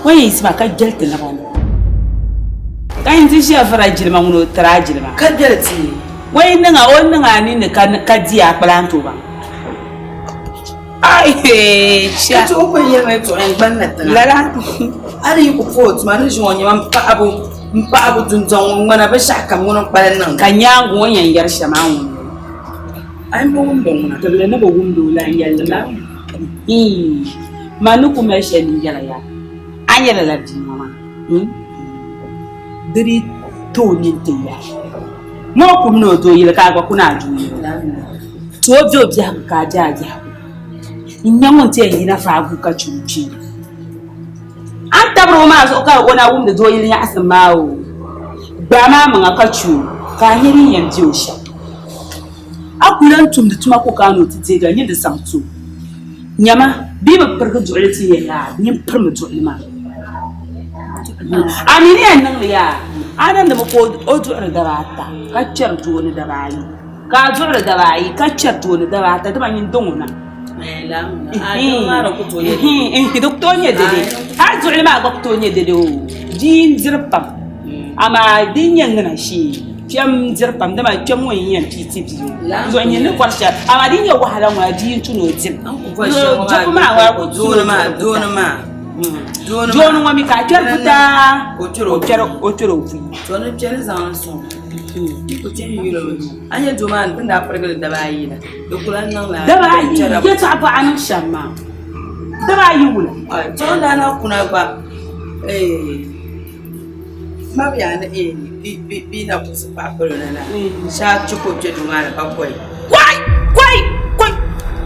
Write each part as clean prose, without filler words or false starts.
Wai isma ka gelta na bani. Kan ji shi afara jirma ngono tara jirma. Ka gelti. Wai nanga wannan ani ne ka ji a planto ba. Ai cha. To ko yin mai to en banna tan. Lala. Ari ku fort man ji wonye man pa abu dunzon ngana ba shaka ngono palan nan. Kanyango wonyan yar shama won. Ai mo na. To le na ba wundo la yalla na. Manu kuma sheni yala ya. Anyala la di mama. Diri to nyinte ya. Mo kum no to yila ka gwa kuna ju. To objo bia ka jaja. Inyango nte yina fa gu ka chuchi. Anta bro ma so ka wona wum da do yila asmawo. Ba ma mun ka chu ka hiri yan jiosha. Akulan tum da tuma ko kano tite ga yin da samtu. Nyama biba perga ju'lati ya yin perma ju'lima. Amini nan ya anan da mako oju'ar da rata kaccar tuwoni da bayi ka ju'ar da bayi kaccar tuwoni da rata da ban yin donguna doktonye dede ha ju'lima doktonye dede o din zirpam ama din yangana shi fiam zirpam da ma fiam wani yan titi biyu zo yin ne kwarsha ama din ya wahala wa din tuno tin jo ma wa ko dona ma John wami ka kerfuta otoro fu John chen zan so ko chen yiro anya joma tun da farga da bayi na dokulan nan la da bayi ya ta ba an shamma da bayi wula John da na kuna ba mabiya na bi na kusa ba ko na sha chuko je duma da bakwai kwai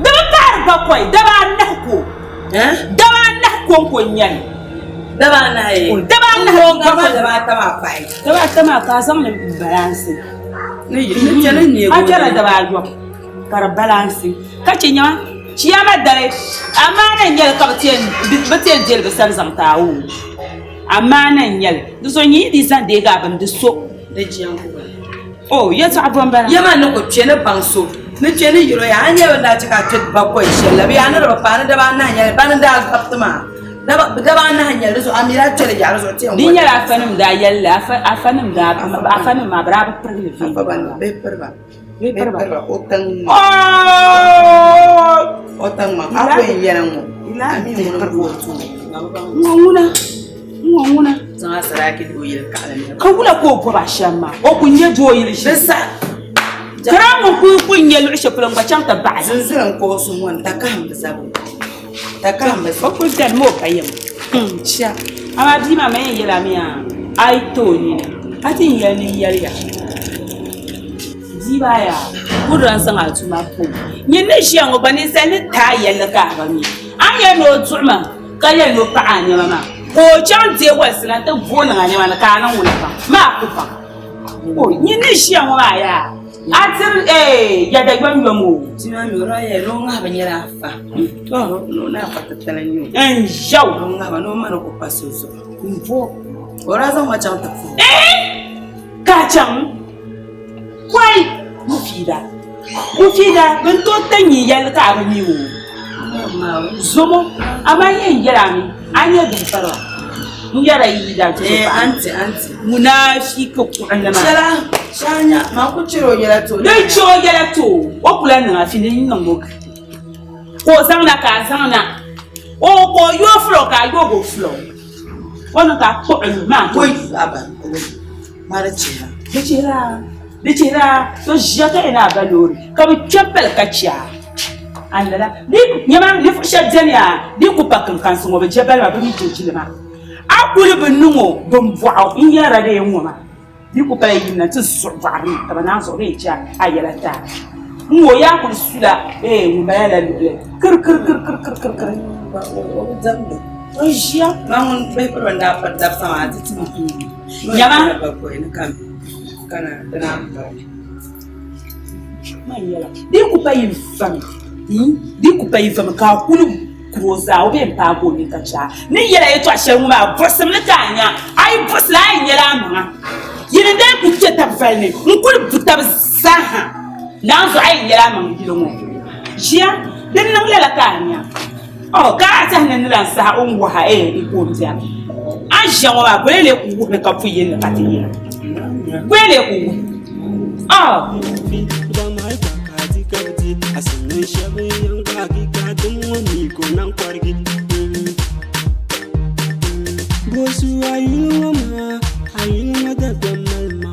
da ba bakwai da ba na ko da ba konkonyan daba na yi daba na gaba da ba ta ma fai daba ta ma ka san ne balance ne ne a kira da ba yo kar balance ka ci nya ciyama dare amma nan yel ka batel jel ba san zamtawo amma nan yel du so yi di san de ga ban du so da jiyan ku oh ya ta abun bara yama ne ko ce ne ban so ne ce ne yiro ya anya wanda cika tet bakwai shella bi ana da ba da ba nan yel ban da alfatima gaba na hanyar su amira ce da yaro so ce din yara fanim da yalla afanim da afanim ma braba perle fi fa ban be perba otan ma akwai yaran mu ami mu perbo tu ngona zan saraki do yil kala ka wula ko ko ba shamma o kunye do yil shi bisa karamu ku kunye lu shi fulan ba can ta ba zan ko sun wanta ka hamba sabu ta ka hamba ko ku dan mo kayam sha ama di ma me yela mi a ai to ni atin yali yali ya di ba ya kuran san a tuma ko ni ne shi an ba ni sai ni ta yalla ka ba mi an ya no tuma ka ya no pa an ya ma ko chan je wasina ta bona ne ma ka nan wula fa ma ku fa o ni ne shi an wa ya atir ya da gwan mu tima mi ro ya ro nga ba nyera fa to no na fa ta talanyo en jaw ro nga ba no ma ko paso so mvo ora za ma chan ta fu ka chan kwai mufida bin to tanyi yal ka ba mi wo zomo ama yen yara mi anya dun fara mun yara yi da to anti munafika ku annama shala shanya ma ku ciro yala to dai ciro yala to o kula na afini nan mo ko zanna ka zanna o ko yo flo ka yo go flo wannan ka ko ma ko aba mara cira dicira to jaka ina balori ka bi chapel ka chia andala di nyama di fusha jania di ku pakan kan so be jabal ba bi to ma akuli benungo bomvao inyara de ngoma di ku pala yinna tu survari tabana so re cha ayala ta mo ya ku sula ngoma ya la lule kir ba o zamdo ojia mamun be ko nda fa da sama ti nyama ba ko ina kana dana mayela di ku pa yin fam di ku pa yin fam ka kulu kuroza o be pa ko ni kacha ni yela yeto asher ma bosam le tanya ai bosla ai yela ma yin de ku ce ta falne nkul butab saha nan zo ai yela ma ngilo mo jia den nan lela kanya Oh, ka nan lan sa on wa ha ko dia. A je wa ba le ku ne ka fu yin ka ti yin. Le ku. Oh. Da mai ka ji ka ji asin shabe yan ka ki ka dun wani ko nan kwargi. Bosu ayu ma da malma.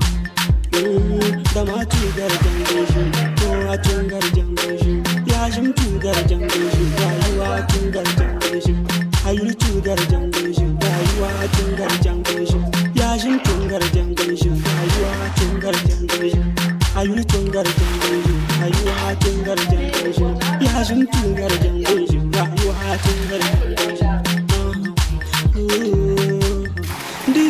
Da ma tu gar jangoshi ko a tun gar jangoshi. Ya jim tu gar jangoshi rayuwa tun gar jangoshi. Ayu tu gar jangoshi rayuwa tun gar jangoshi. Ya jim tun gar jangoshi rayuwa tun gar jangoshi. Ayu tun gar jangoshi rayuwa tun gar jangoshi. Ya jim tun gar jangoshi rayuwa tun gar jangoshi.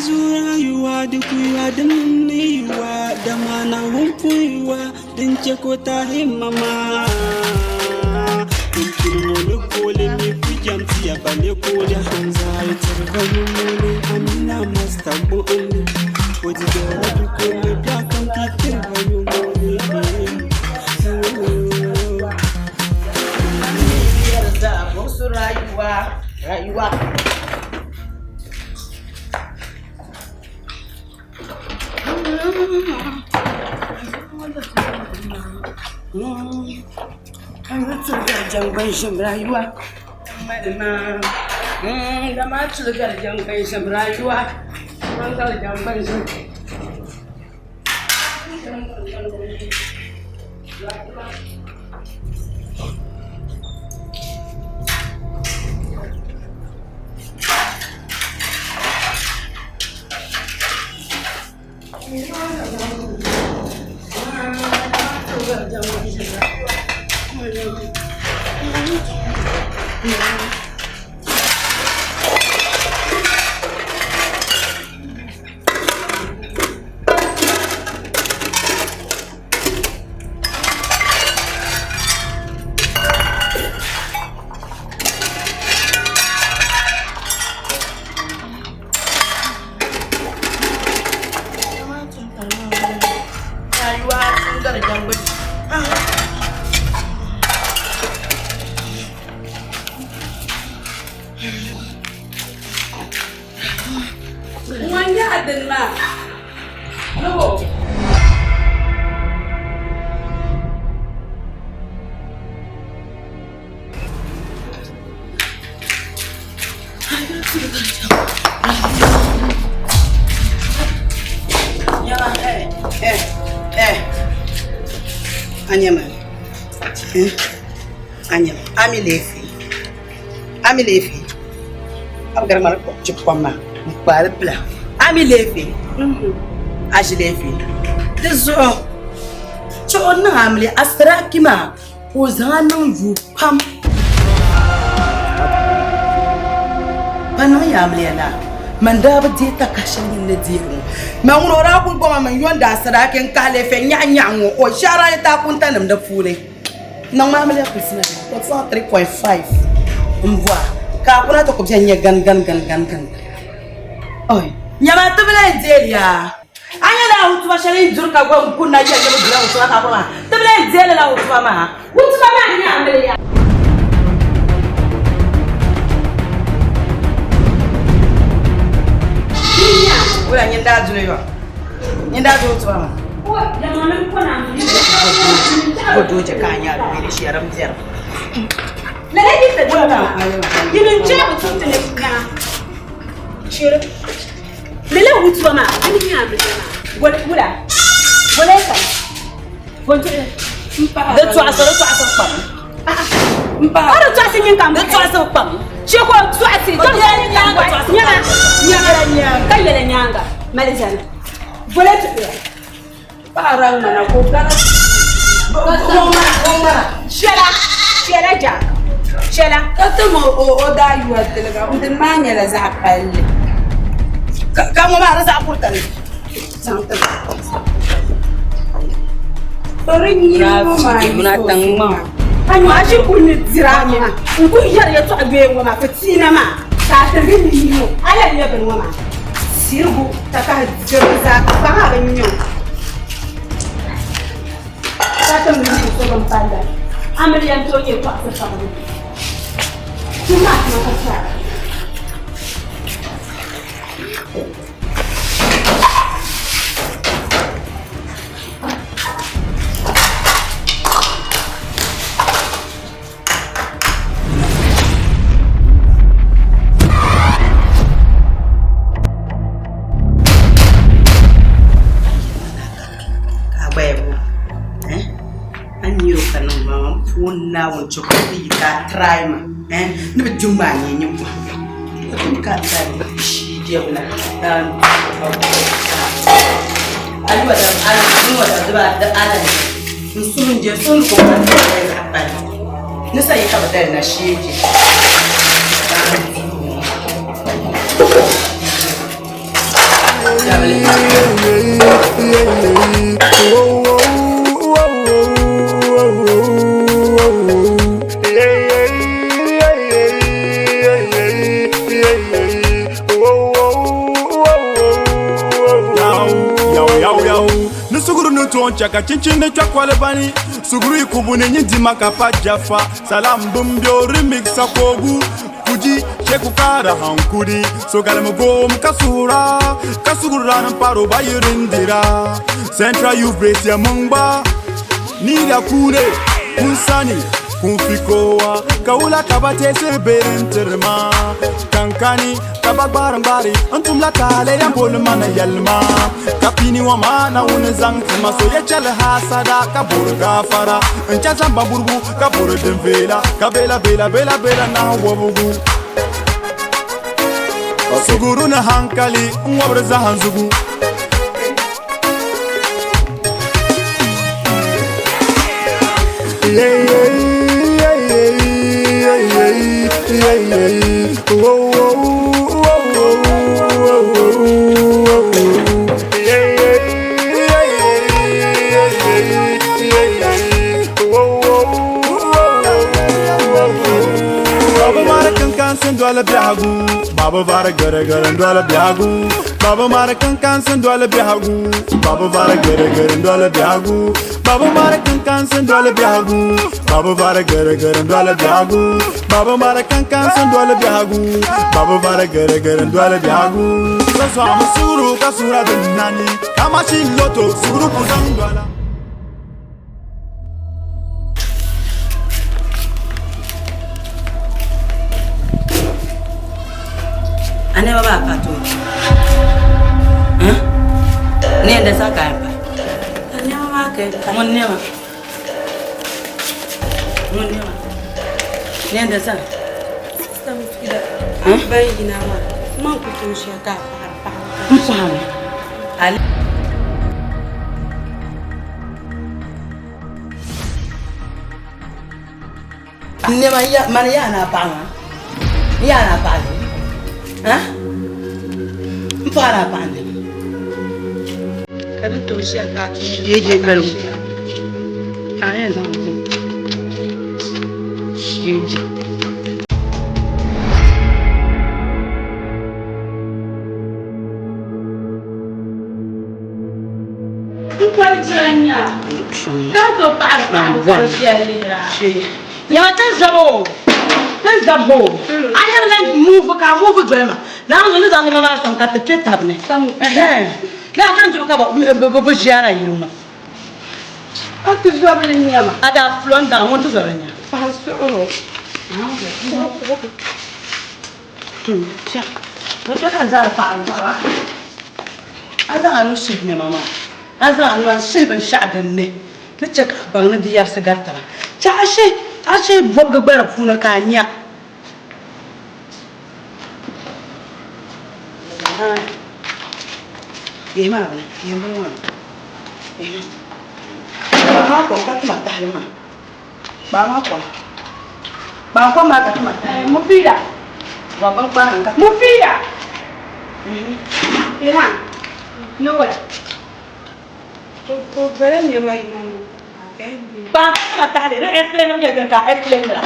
Rayuwa da kuwa da nuniwa da mana hunfuwa din ce ko ta himmama in kirmoni kole mi fi jamsi ya bale kole hanza ya tarbayi mole amina masta bu'ule waje da rabi kole biya kan titin bayu mole da musu rayuwa an rutsar garjan banshin rayuwa da matsar garjan banshin rayuwa an garjan banshin Ami lefi abgar mar ko ci kwama bal bla ami lefi aji lefi dezo cho na amli asra kima o zanan yu pam bana ya amli la man da ba je ta kashin ne diru man wora kun ko man yonda asra ken kale fe nya nya o shara ta kun tanam da fure nan ma amli ko sina ko 3.5 Mvoa, kakuna to kubja nye gan. Oi, nyama tubele nzelia. Anya la utuwa shali nzurka kwa mkuna ya nyama bila utuwa kakuma. Tubele nzele la utuwa maha. Utuwa maha nya ambele ya. Ula nyenda zule yo. Nyenda zule utuwa maha. Jangan lupa nanti. Bodoh je kanya bila siaram zero. Lagi sedang. Ini cakap betul ni kan. Sure. Lele utuwa ma. Ini ni apa sana? Boleh kan? Boleh. Dah tua asal pam. Ada tua asal yang kamu. Dah tua asal pam. Siapa tua asal? Kau yang nyanga. Kau yang nyanga. Malaysia. Boleh tu. Parang mana kau kan? Kau mana? Shela jak. Shela, kau o da yu atelga, udah mana la zakal. Kamu mana zakul tadi? Sangat. Orang ni mana tangma. Hanya asyik punya ziranya. Untuk jar ya tu abe wama ketina ma. Tak tergini ni. Ayah dia berwama. Sirbu tak jerza. Bangga benyo. Tak tergini sebab pandai. Ambil yang tu je pak sesuatu. Now on chocolate that try and never do money in you. Can't tell she dear. I was about the other. Soon just soon for that. This I have done a shade. Chaka chinchin chwa kwale bani suguru ikubune nyindi makapa jafa salam bumbyo remix akogu kuji sheku kara hankuri so galamo gom kasura nan paro bayirindira Central Youth Base ya mungba nira kure kunsani kunfikowa kaula kabate se berinterma kankani kabagbaran bari antum la tale ya bol mana yalma kapini wa mana wona zang ma so ya chal hasada kabur gafara ancha zamba burgu kabur denvela kabela bela na wabugu suguru na hankali ngwabra zahanzugu Sendwala biagu baba vara gara ndwala biagu baba mara kankan sendwala biagu baba vara gara ndwala biagu baba mara kankan sendwala biagu baba vara gara ndwala biagu baba mara kankan sendwala biagu baba vara gara ndwala biagu so amusuru kasura dinani kama chiloto suru kuzangwala. I never back at all. Near the Sakapa. I never market. One never. Near the sun. I'm very in our monk to shake up. Never yet Mariana Pama. Yana Pali. Para pande. Kada to shi aka ye je garu. Ayan zan ku. Yeji. Kwalchanya. Ka to para pande shi alira. Ya ta zabo. Let's go. I have like move grandma. Now I'm going to some cat the trip happening. Now I'm going to talk about Bushara, you know. What is happening here? I got flown down. I want to go in here. What is that? I don't ship me, Mamma. As I was saving shot in me. Let's check on the Yasagata. Chashi, vogue better for Kanya. Game out, you know. Bangko kat mata lima. Bangko mata mata. Mufida. Bangko Mufida. Iran. No way. Ko beren ni mai no. Bangko mata le, explain nam jaga ka explain la.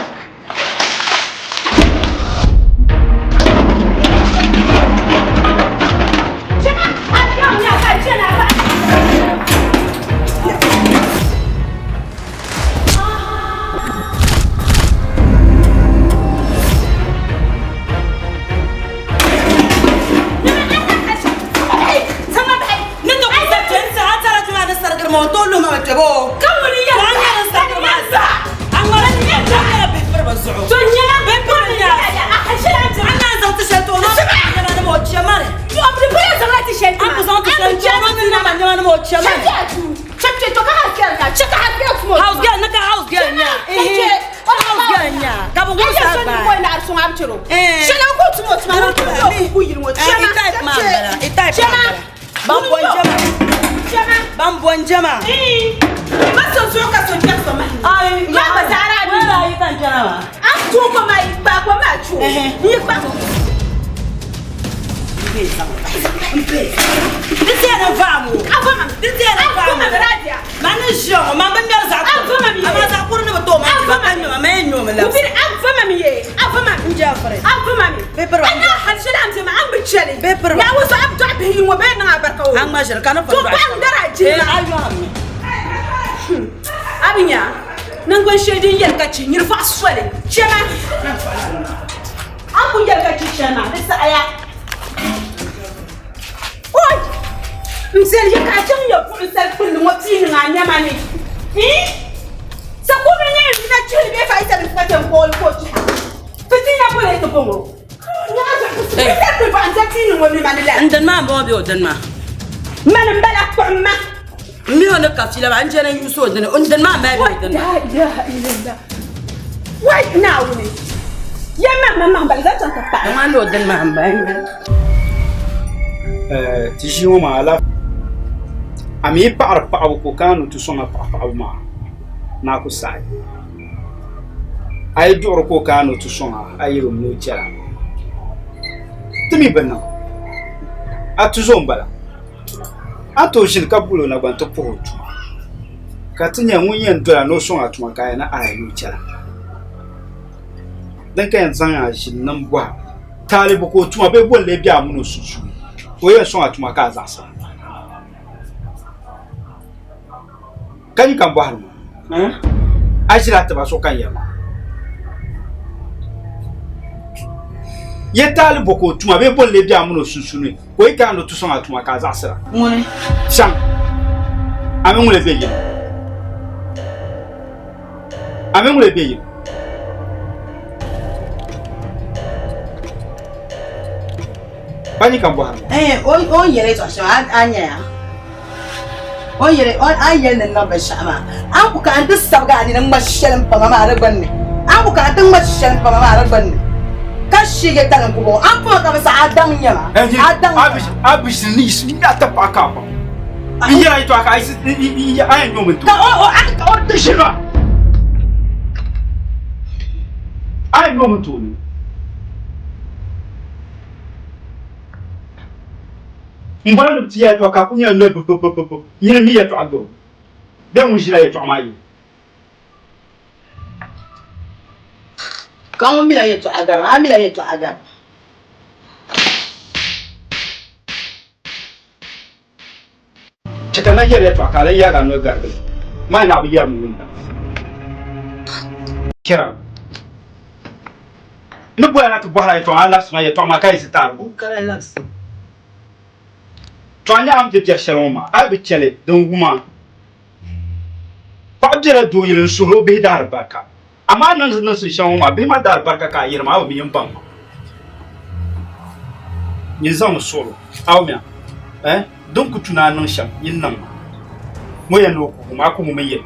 zuɣu Tonyama bɛpiri nyaasi an na zaŋ ti shɛli tooni nyɛma ni ma o chɛ mani an bi zaŋ ti shɛli tooni ni ma nyɛma ni ma o chɛ mani house girl ne ka house girl nya house girl nya ka bɛ wuli sa ba Bambon jama. Maso zuwa ka so jackson ma. Ai, ma ba tara ni. Wala yi kan jama. An tu ko ma ba ko ma chu. Ni ba ko. Diti yana famu. Afama. Diti yana famu. Afama radia. Mani shongo, ma ban dar za. Afama mi. Ama za kuru ne to ma. Afama mi, ma enyo me la. Ubiri afama mi ye. Afama mi Jafare. Afama mi. Paper. Ana hal shida am ma am bi chele. Paper. Ya wasu abdu bihi wa bayna barka o. An ma shir kana fa. To ban daraji. Ayo ammi. Abinya. Nan gon shedin yarka ci nyirfa swale. Chema. An kun yarka ci chema. Bisa aya. Oi! Msel yaka chang yo fu msel kun mo ti nga nyama ni. Sa ko be nya na chuli be fa isa be fa tem ko ko chi. Fiti na ko le to bongo. Nya ga sa ko ba anta ti ni mo mi manila. Ndan ma bo bi o dan ma. Man mbala ko ma. Mi on ka fila ba njana yuso dan ndan ma ba bi o dan. La ilaha illallah. Right now ni. Ya ma mbala za ta pa. Ma lo dan ma ba. ti ʒi ŋɔ maa la a mi paɣiri paɣibu ko kana ni ti sɔŋ paɣibu maa naa ku saɣi a yi duɣiri ko kana ni ti sɔŋ a yi rum ni o chɛla ti mi bi niŋ a ti zo n-bala a to ʒini ka buli o nagbaŋ ti puhi o tuma ka ti nyɛ ŋun yɛn dola ni o sɔŋ a tuma ka a yɛn a yi ni o chɛla din ka yɛn zaŋ a ʒini niŋ bɔha taalibu ko o tuma bee bolli bɛ a mini o sunsuuni o yɛn sɔŋ a tuma ka a zaɣisi ka yi kan bɔhiri ma a ʒira tiba so kan yɛma yɛ taalibu ko o tuma bee bolli bɛ a mini o sunsuuni o yi kan ti sɔŋ a tuma ka a zaɣisira Ŋuni. shɛm a mi ŋuni bɛ yini a mi ŋuni bɛ yini Pani kan bɔhiri ma O yɛrɛ tɔ shɛm a nya ya. O yɛrɛ a yɛrɛ ni namba shɛma. An ku ka an ti sabiga ani ni ŋma shɛli pama maa di gbunni. An ku ka an ti ŋma shɛli pama maa di gbunni. Ka shige tani ku bɔ. An kuma ka bi sa a daŋ nyɛma. A daŋ. a bi ʒini ni yi ni a ti paɣa ka ba n yɛra yi to a ka a yɛn nyɔ min to O ti ʒini ma a yɛn nyɔ min to ni n bɔra ni ti yɛ to ka ku nyɛ nɔ pɔpɔpɔpɔ yini mi yɛ to a gbɔ bɛɛ ŋun ʒira yɛ to maa yi kan mi la yɛ tɔ a gari. An mi la yɛ tɔ a gari. chɛka na yɛri yɛ to a ka ala yɛra nɔ gari maa na bi yɛra mi wunda kɛra ni bɔra na ti bɔhira yɛ to a labisi ma yɛ to a maa ka yi si taari bɔ Kala labisi. to a nyɛ am ti biɛ shɛli ŋɔ ma a bi chɛli din wuma paɣa biɛla doo yili n suhuri o bihi daari barika amaa niŋ si shɛli ŋɔ ma bihi ma daari barika ka a yɛri ma a bi mi yin baŋ ma yin zaŋ suɣuri awo mia din ku tuna a niŋ shɛm yin niŋ ma ŋɔ yɛn ni o kugu ma a kugu mi yɛ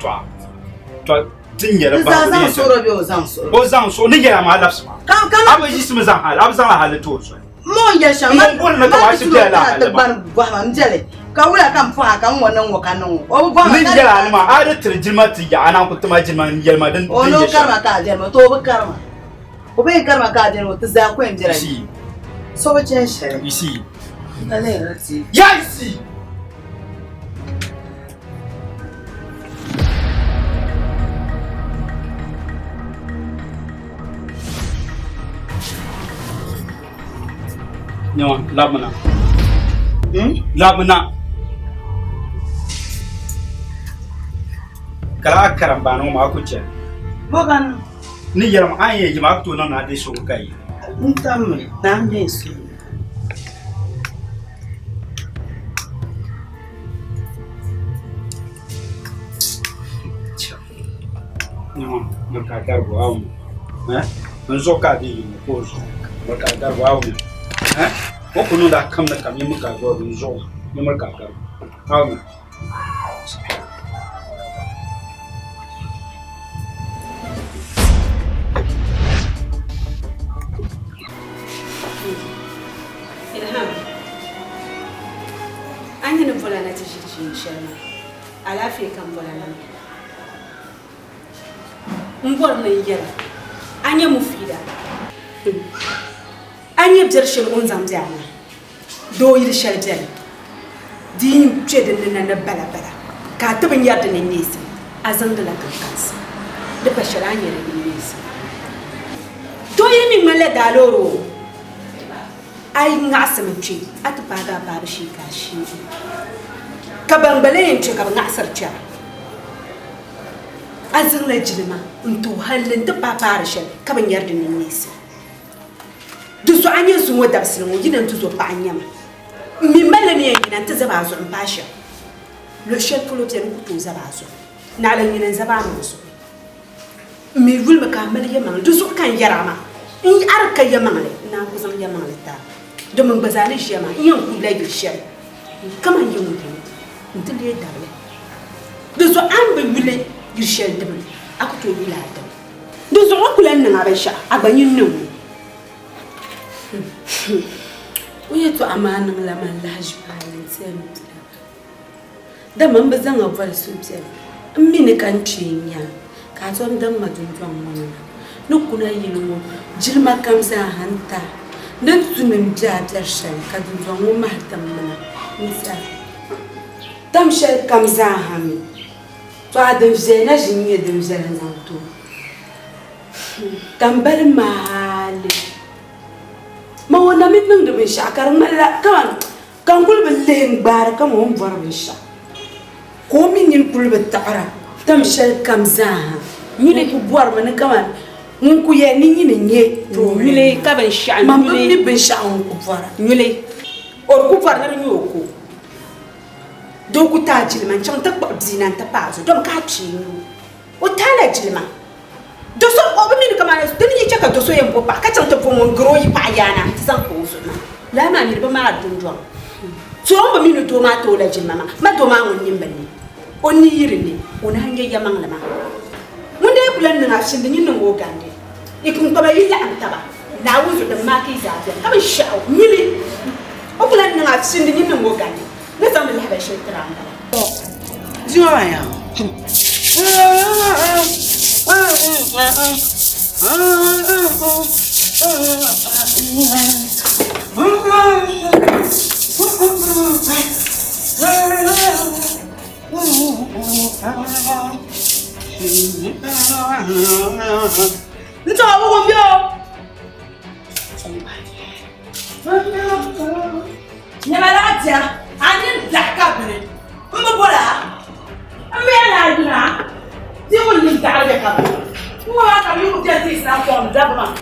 to tin yɛri Zaŋ soro bɛ o zaŋ soro. o zaŋ suɣuri ni yɛra ma a labisi ma Kan a bi yisi mi zaŋ hali a bi zaŋ hali to o soli Mo yɛ shɛm. Mo boli na ka waa si biɛla hali ma. Bɔhima n jɛli. Ka wula ka n fɔha ka n wɔ niŋ wɔ ka niŋ wɔ. O bi bɔhima. ni yɛla ali ma a di tiri jilima ti yaɣa na ku tima jilima yɛlima din O n'o karima ka a jɛli to o bi karima. O bɛ yen karima ka a jɛli o ti zaa kɔn jɛli. see So bi chɛn shɛli. you see Ale yɛrɛ ti. yeah you see Nyama, labina. Labina. Kala karamba no ma ku che. Bogan. Ni yaram an ye jima ku to na de so kai. Ntam na ne su. Nyama, marka garbo awu. n zo ka di yi ko zo mo ka ga wa wi o ko no da kam na kam yi mo ka go bi zo ni mo ka ga ha mi Ilham an yi nufola na ta shi shirma a lafiya kan bola nan ngwar nan yara an yi mufida an yi bjar shir'un zamzana doyir sharjar din ce da nan na bala ka tabin yarda nan nesa a zangala kankansa da bashara ne da nesa doyir min mala daloro ai ngasam ce atbaga bar shi kashi ka bangbale yin ce ka ngasar ce azin la jilma into halin da papar shi ka ban yarda ni nisa duso anya zuwa da silmo gidan tuzo pa anyama mi mala ne yin ta zaba zo in bashi le chef pour l'obtenir ku to zaba zo na lan yin zaba mu so mi vulma ka mala yama duso kan yarama in arka yama na ku zan yama ta domin ba zane shi ma yin kula da shi kaman yin mutum mutum da ya dawo da zo an bai wule girshiyar da aka to wula da da zo kula nan a bai sha a banyin nan uye to amanan laman laji halin sai mutum da man ba zan abuwa su ce in mini kan cinya ka ton dan majunjon wannan nukuna yin mu jirma kamsa hanta dan sunan jajar shan ka dunzon mu mahtam mana nisa tam shal kam zahami to adam zena jinye dum zena zanto kambal mali ma wona min nang dum shakar mala kaman kan gulbin lehen bar kam on var bin sha ko min yin gulbin ta'ara tam shal kam zaha ni ne ku buwar man kaman mun ku ye ni ni nye to mile ka ban sha mile ni ban sha on ku fara mile or ku fara na nyo ko do ku ta jilman chan ta ba dinan ta pa zo don ka ci o ta la jilman do so o ba mi ni kama to ni chaka do so yen po pa ka chan ta po mon gro yi pa yana ta san ko so na la ma ni ba ma dun do so on ba mi ni to ma to la jilman ma to ma on yin ban ni on ni yiri ni on hanye yamang la ma mun dai bulan nan afshin din yin ngo gande ikun ko bayi la antaba na wuzu da maki zabe ka ban sha'u mili o bulan nan afshin din yin ngo gande ne zan la ba shi tara to jiwa ya Nta wo bio. Nyamalatia, ani daka bere. Mbo bola. Ambe na dina. Ti wo ni daka ka. Mwa ka yu ku bienti isna fon dabama.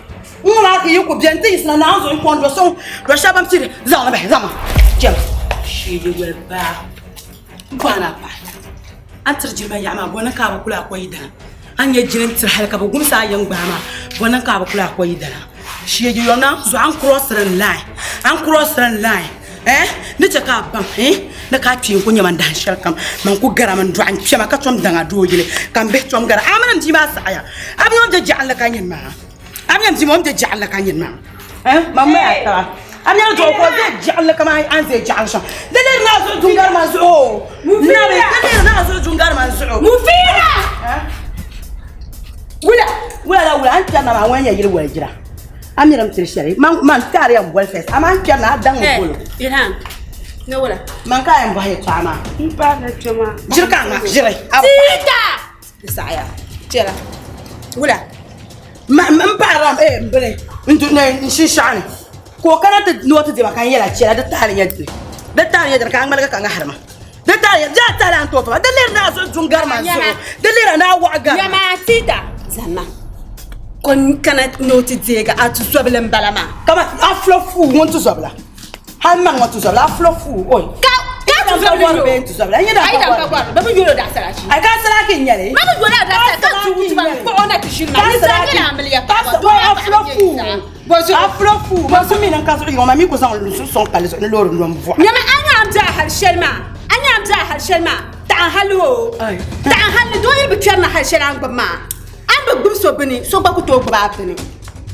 Mwa ka yu ku bienti isna na zo fon do so. Do shabam ti za na ba zama. Jem. Shi de we ba. Bana ba. Antar jima ya ma bona ka ba kula ko ida. An yi jinin tir halka ba gumsa yan gbama wannan ka ba kula ko idana shi yaji yona zo an cross ran line ni ce ka ban na ka tin kunya man dan shal kam man ku gara man duan chema ka tom danga do yile kam be tom gara amanam ji ba sa ya abiyom de jalla ka nyen ma abiyom ji mom de jalla ka nyen ma mamma ya ta amya to ko de jalla kama an ze jalla sha dalir na zo dungar man zo dalir na zo dungar man zo mufira wala anta na ma wanya yiri wala jira amiram tirshari man tare am wal fes aman kana dan ngolo Ilham ne wala man ka am bahe tama ba na tuma jirka ma jirai sita saya tira wala man param mbele ndu ne shishani ko kana ta nota de makan yala cira da tare yadda kan malaka kan harma da tare ja tare an tofa da ler na so jungar man so da ler na waga ya ma sita zanna kon kana noti zega atu soblen balama kama aflofu wontu sobla han man wontu sobla aflofu oy ka tu ka war be tu sabla nya da ka war ba bu yoro da sarachi ai ka sara kin nyale ma bu yoro da sarachi ka tu wuti ba ko ona kishiri ma ni sara ke ameli ya ka so aflofu ma so mi nan ka so yo ma mi ko san lu son kale so ne lor ndom vo nyama anya amja hal shelma ta halu ta halu do yi bi kierna hal shelan ba ma an ba gum so bini so ba ku to ba bini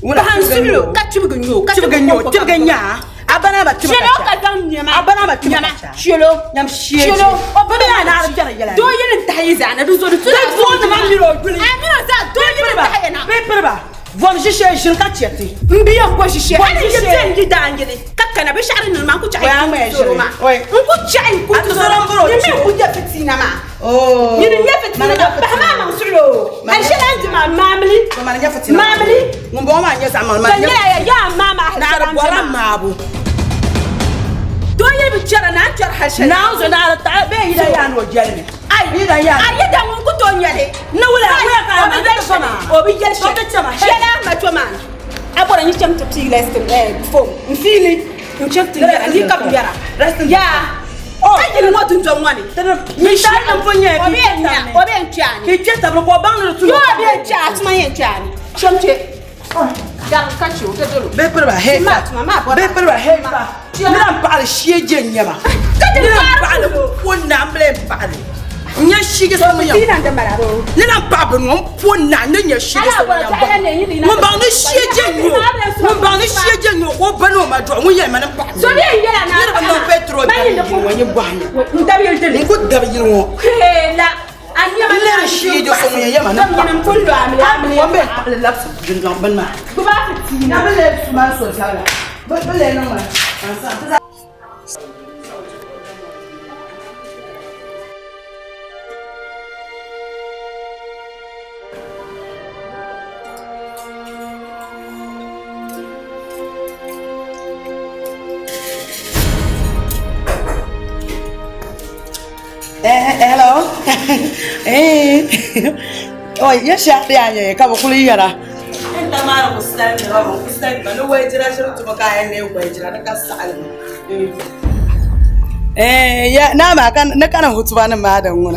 wala han sulu ka tibiga nya abana ba tibiga shelo ka dan nyama abana ba tibiga shelo shelo o ba ya na jara yala do yin ta yi zana do so do tu do ma mi ro guli amina za do yin ta yi na be perba von shishe shin ka cheti mbiyo ko shishe ani yete ngi dangile kakana be shari no ma ku chai wa ma shiro ma oi ku chai ku to so ron bro ni ku je fitina ma oh ni ya fitina ba ma ma sulo ai shela ndi ma mamli ma nya fitina mamli ngombo ma nya sa ma ya mama na bora mabu do ye bi chara na chara hashe na zo na ta be ida ya no jere ai ida ya ai da mun ku to nyale na wala wa ka ma da so na obi jel shela ma to man abora ni cham to ti lest fo mfili mchefti ya ni kap yara ya oh ajili mo tun jom wani mi ta na fonye obi enchani ki jeta bro ko bang no tu yo obi enchani atuma enchani chomche ya kachi o tedolo be perba he be perba he na pa shie je nyama na pa ko na mble pa nya shige so mo tina ndamararo na pa bo no po na nya shige so mo ba no shie je nyo mo ba no shie je nyo ko ba no ma do mo ye ma na pa so bi yela na ba no petro bi wo nye bwa ndabi yelde ni ko dabi yiro la anya ma na shie je so mo ye ma na pa ni mfundo amli wo be pa le lapso jun ban ma ku ba fitina na be le su ma so sala be le no ma sa hello. Oh, yes, yeah, come on, yara. And the man was standing around, standing, but no way to Maka and no way to the yeah, now I can not put one madam.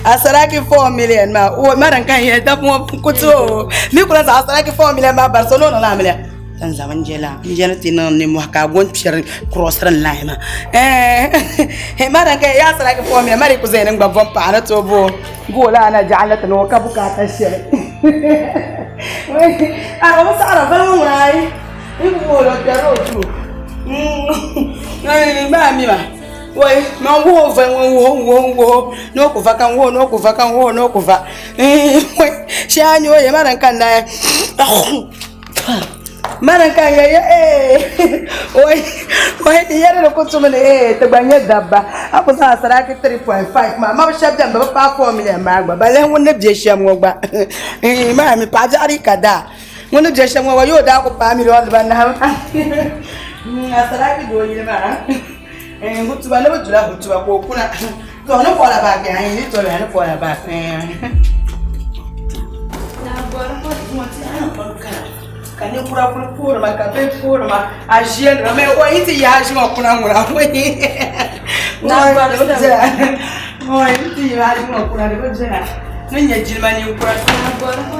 Asaraki 4 million, ma, oh, madam can hear that more kuto. Nicholas Asaraki 4 million, ma, Barcelona, Lamia. Tanzania, Janetino, Nimwaka, won't share cross run lime. Madam can ask like 4 million, Maricus and Bavampa to go Lana Janet and Okabuka share. I was out of them, right? You will on the road too. Mamma. Why, my wolf and whoa, no Kuvakan, no Kuvakan, no Kuva. Shine your man can die. Maranka oi yere no kutume te banye daba apo sa saraki 3.5 ma shab dem ba 4 million ma gba bale won bie hyiam wo gba ma mi pa jari kada won bie hyiam wo yo da ko pa million ba na saraki do yire ma hutuba le bujula hutuba ko kuna to no ko la ba ga yin to le no ko la ba na bora ko mo ti ana ko ka kani kura pura makabe pura ma ajien na me o iti ya ji mo kuna ngura we na ba do ja o iti ya ji mo kuna de je na nya jilma ni kura na bora ko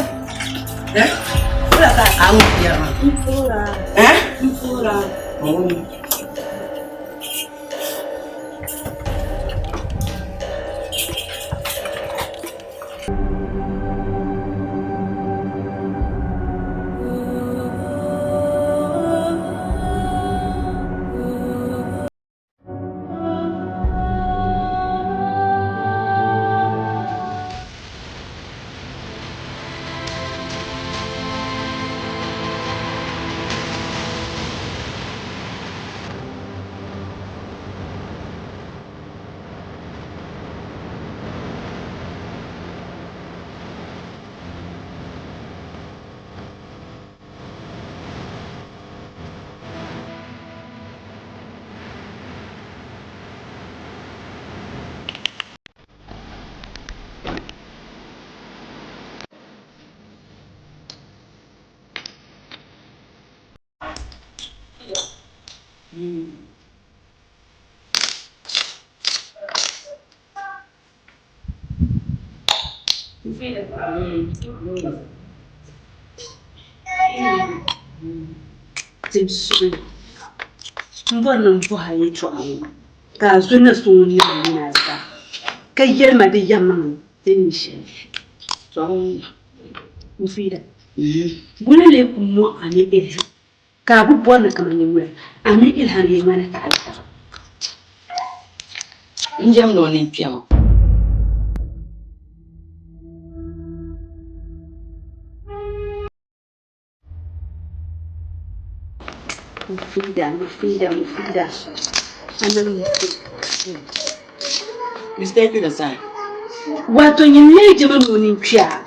kula ta amu ya ma pura Timsuri. Mbona mbuha yetu amu. Ka zuna suni na sa. Ka yelma de yamma tinishe. So mufida. Buna le kumo ani ezi. Ka bu bona kama nyemwe. Ami ilhan yemana ka alta. Injam no ni piamo. Mufida. Anan Mistake the sign. wato yin leje manonin kiya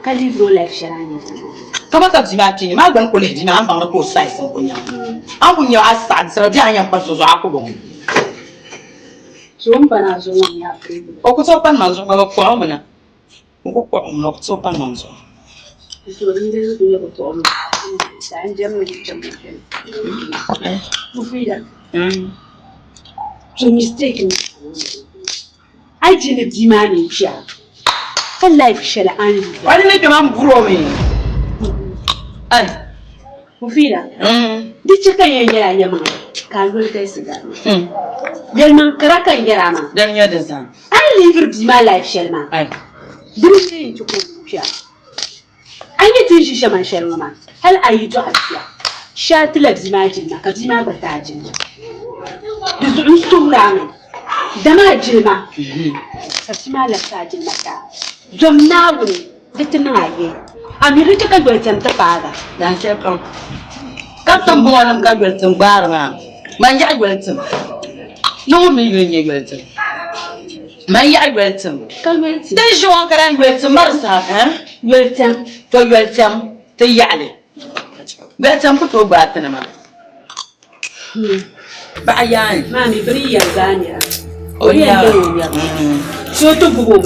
ka libro life sharani Kama ka jima ti ma gban ko le jima an ba ko size ko nya. An kun yo asa sra bi an yan pa so akobon. so mbana zo wani ya fi O ko so pan manzo ma ko amana. Ko ko no so pan manzo. so inde zo ya ko to dan jam ni jam mufida so mistake aji ne dimani kiya kan life sharani Wani ne ke man buro me. Ai. mufida dice kan yanya yama ka zo kai siga yalman karakan yara ma Dan ya da san. ai livre dima life sharma Ai. Dimi ci ko fiya. An yi tun shi shaman sharma ma. Hal ayi to afiya. Sha tilabzi ma jinna ka jima ba ta jinna. Da zuun sura ne. Da ma jinna. Ka jima la ta jinna ta. Zom na wuni da tana ye. Amiri ta ka gwasan ta fara. Dan sai kan. Kaptan bo nan ka gweltin bar ma. Man ya gweltin. No mi gwenye gweltin. Man ya gweltin. Ka gwasan. Dan shi wan karan gweltin marsa Gwasan. to gweltin ta yale. Gweltin fito ba ta na ma. Ba yayin. Mami bari ya zaniya. Ori ya. So to bugo.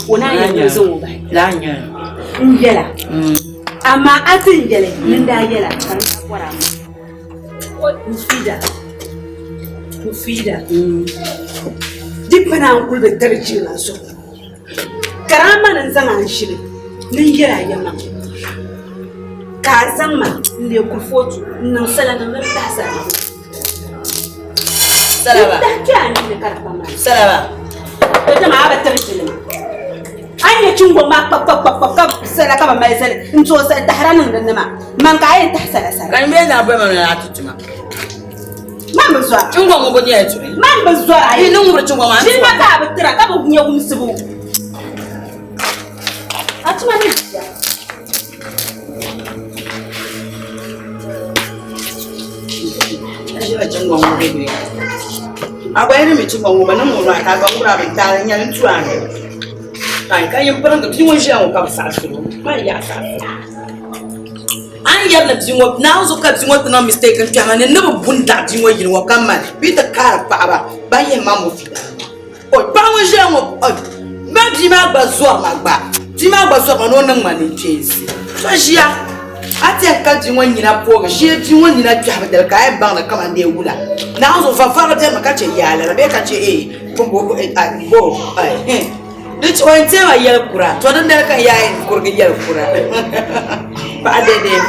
Wona ya zo ba. Lanya. Ngela. Amma atin gele ninda yela kan kwara mufida dipana an kulbe tarji na so karama nan zan an shiri nin yela yamma ka zan ma le ku foto nan sala nan ta sa Salaba. ta ta ni karfa ma Salaba. to jama'a ba tarji ne anya cungo ma pap sala kama mai sala nto sa tahranin dan ma man ka ayin tahsala sala Kan me na ba na atutuma. man bazwa Cungo mo boni ya turi. man bazwa Ai ayi nun gura cungo ma. shi ma ka batira ka ba gunye gumsubu atuma ni Shi ba cungo mo bebe. Agba ni mi cungo mo ba nan mo ra ka ga gura ba ta nyan tuwa ne. Ai kan yin faran ga tinwon shi an ka sa su. Mai ya sa. An yar na tinwo na zo ka tinwo na mistake kan tama ne na bunda tinwo yin wa kan man bi ta kar pa ba ba yin ma mo fi da. O ba won shi an o ba bi ma gba zo ma gba. Ti ma gba zo ma no nan ma ne chesi. So shi ya ati ka tinwo nyina po ga shi tinwo nyina twa ba da ka ai ba na kama ne wula. Na zo fa fa da ma ka ce ya la be ka ce kumbo ai Duk wani tema yar kura, to don da kan yayin kurgin yar kura. Ba daidai.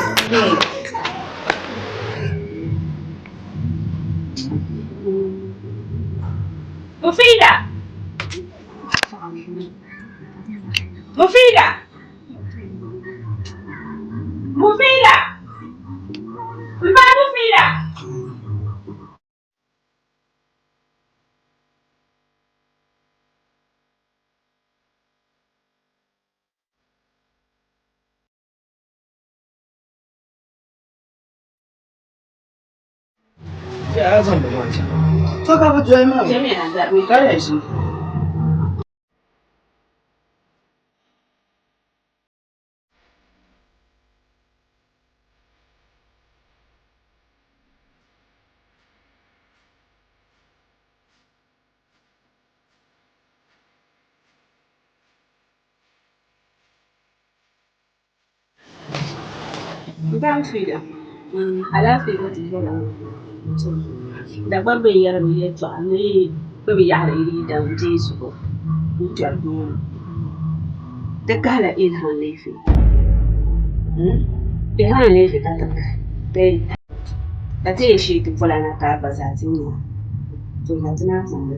Mufida Mufida Mufida Mufida Ya zan da wancan. To ka ba joyi ma. Jami'a zaɓe. Kare shi. Ban fida. Alafi ga tijara. Da babbe yar mi ya to ne babbe ya ri da je su ko. Mutar do. Tegala Ilhan Levi. Ilhan Levi kata pe. Tati shi tu pola na ta bazati ni. Tu na tena sana.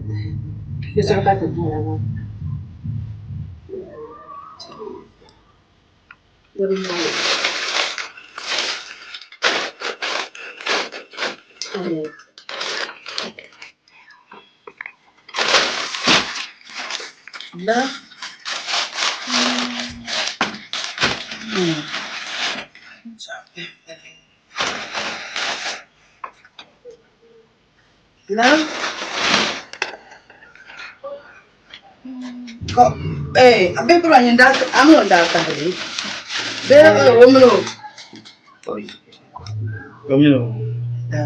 Yo só kata pola na. Da. Love. Kok abe perlu ndak amo ndak tadi. Be omlo. Omlo. Ya.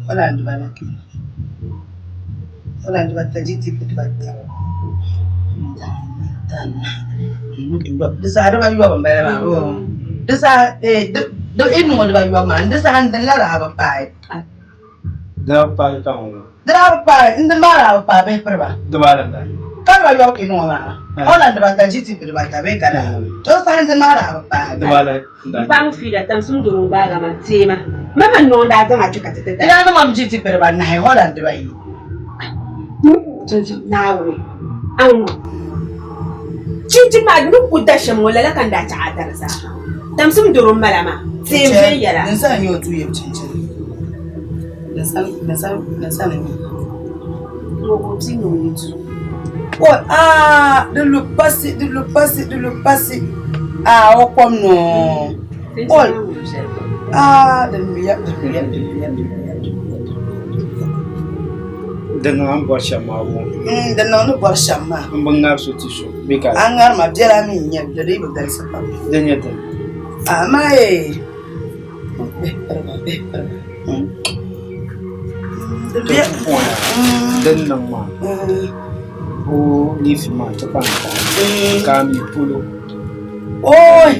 Wala ndibala. Wala ndibala tajiti pitibata. Desa ada bayu apa mbak? Desa do inu ada bayu apa? Desa hantar lara apa pai? Da pa tahu. Dera apa? Indah mara apa pai perba? Dua dah. Kan bayu apa inu apa? Orang ada baca jiti pitibata bai kana. Desa hantar mara apa pai? Dua dah. Bang fila tam sum duru baga ma tema. Mama no da zama chuka tete. Ina na mam jiti pitibata na hai orang ada bayu. Nawe. An cincin ma duk kudashin wala la kan da ta adarsa tamsum durun malama sai mun yara dan san yo tuye cincin dan san ni ko tinu yitu o de le passé o kom no de biya Dengan borsha mawo. Dan no borsha ma. Mbangar so tisho. Bika. Angar ma biara mi nya de ribo dar sapa. Denyata. Ma Den nang ma. O lifi ma tapan. Kami pulo. Oi.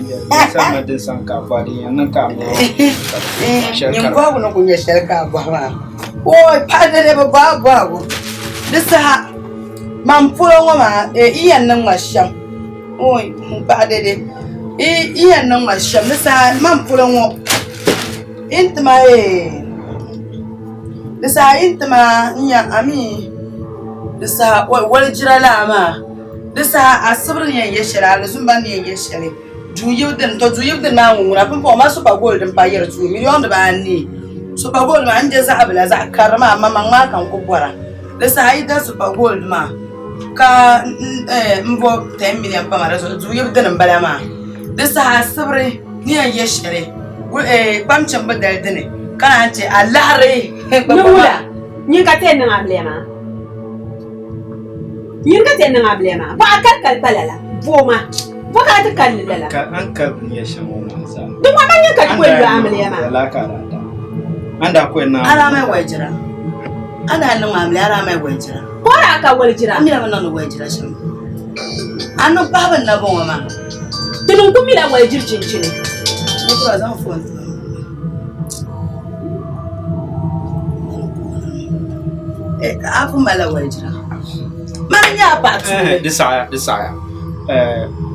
Sama den sanka fadi yang kami. Yang gua no kunya shelka gua. Oi, padre baba. Desa mam pulo ngoma iyan nang masham. Oi, padre iyan nang masham desa mam pulo ngo. Intma desa intma nya ami. Desa wal jirala ma. Desa asbr nya yeshara zumban nya yeshare. Juyudan ma ngura pun po ma super gold pa yer 2 million da bani. Super gold ma anje za abla za karma amma man ma kan kubura da sai da super gold ma ka mbo 10 million pa mara so zuye da bala ma da sa sabre ni an yeshare bamcin badal dane kana ce Allah re nula ni ka te nan ablema ba ka kalpalala boma ba ka ta kallala Ka an ka ya shamu manza. duk wannan ya ka koyi ablema La karata. Anda ko na. ala mai wajira ana nan amle ala mai wajira bora ka waljira amira nan wajira shin anu baban na bon ma tunun kun mila waljir cincin ne ko zan fon afu mala wajira man ya ba tu Desaya.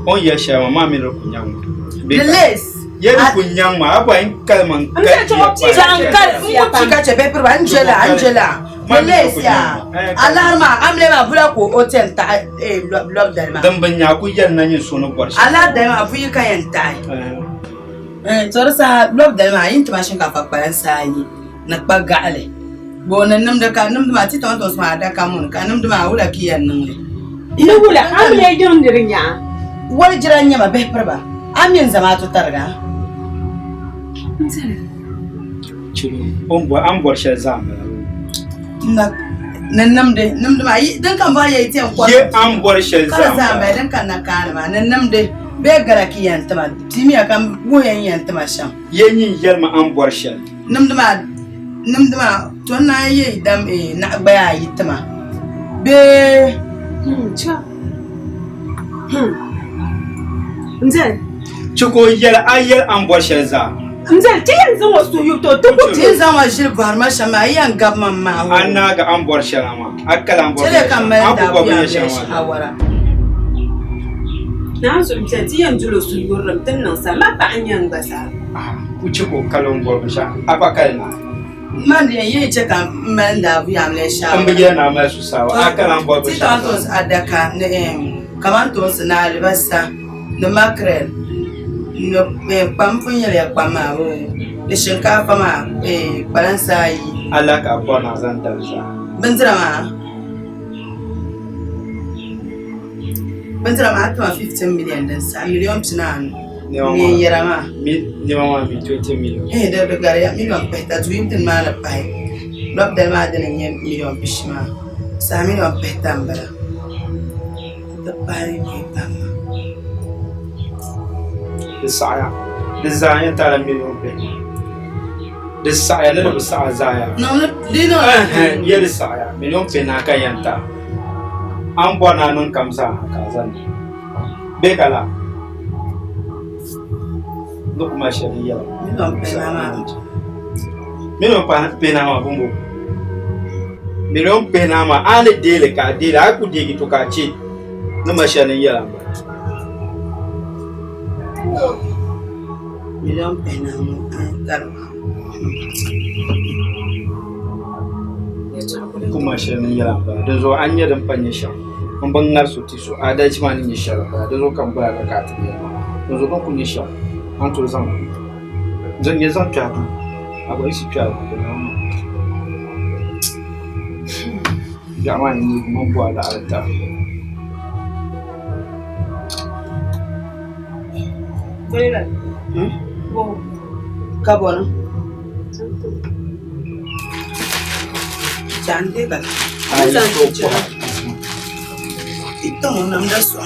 On ya shamu ma mi ro kunyang. the lace Yeri kunyang ma apa in kalman. Amsa to ti jankal ya Muti ka ce paper Angela. Malaysia. Allah ma amle ma bula ko hotel ta blog da ma. Dan banya ku yan nan yin sono borsha. Allah da ma fu ka yan tai. Tsoro sa blog da ma yin tumashin ka fakparan sai na baga ale. Bo nan nam da ka nam ma ti ton ma da ka mun ka nam da ma wula ki yan nan ne. ina wula amle jon dirinya Wal jiranya ma paper ba. Amin zama to targa. Churu. An borsha zamba. Nan nam ma yi dan kan ba yayi ten ko. Ye an borsha Kala zamba. zamba dan kan na kana ma nan nam de be gara ki yan tama timiya kan goyen yan tama sham. Yin yelma an borsha. Nam dama to na yi dam na baya yi tama. Be cha nze Chiko yel ayel ambosheza. Mzee, ti yanzu wasu yuto tuku Tin zama shir barma shama yan gabman ma. Annaga amboshela ma. Akala amboshela. Tele kan mai da Abu ya shama. shawara. na so mzee ti yanzu lo su yuram tin nan sa ma ba anyan basa. Ku chiko kalon borsha. Abakalna. Man da yayi ce kan man da bu ya le shawara. Ambiya na mai su sawa. Akala borsha. Ti tantos adaka ne kamantos na albasa na makrel. No pampunya ya pama da shinkafa ma balansa yi Alaka kwana zan tarza. Bantara ma ta 15 million din sa million tunan ne yarama Ni mama mi 20 million. da gare million peta tuim tin ma na pai rob da ma da ne million bishma sa million peta mbara da pai ne pama Desaya tala million pe. Desaya ne bisa zaya. no dino Ya desaya million pe na kayanta. An bona nun kamsa kazan. Bekala. Duk ma shari'a. million Million pe na ma bumbu. Million pe na ma ane dele ka dele aku degi to ka ce. Na ma shari'a. million pena kar Kuma shari'a ba da zo an yi dan fanye sha. Mun bangar su ti so adaci ma ni shara ba da zo kan ba da ka ta biya. Da zo kan kun sha. An to zan yi zan ta du. Akwai su ta du. Jama'a ni mun buwa da alta. Kabon Chande ka Ai so ko. ito mo nam da so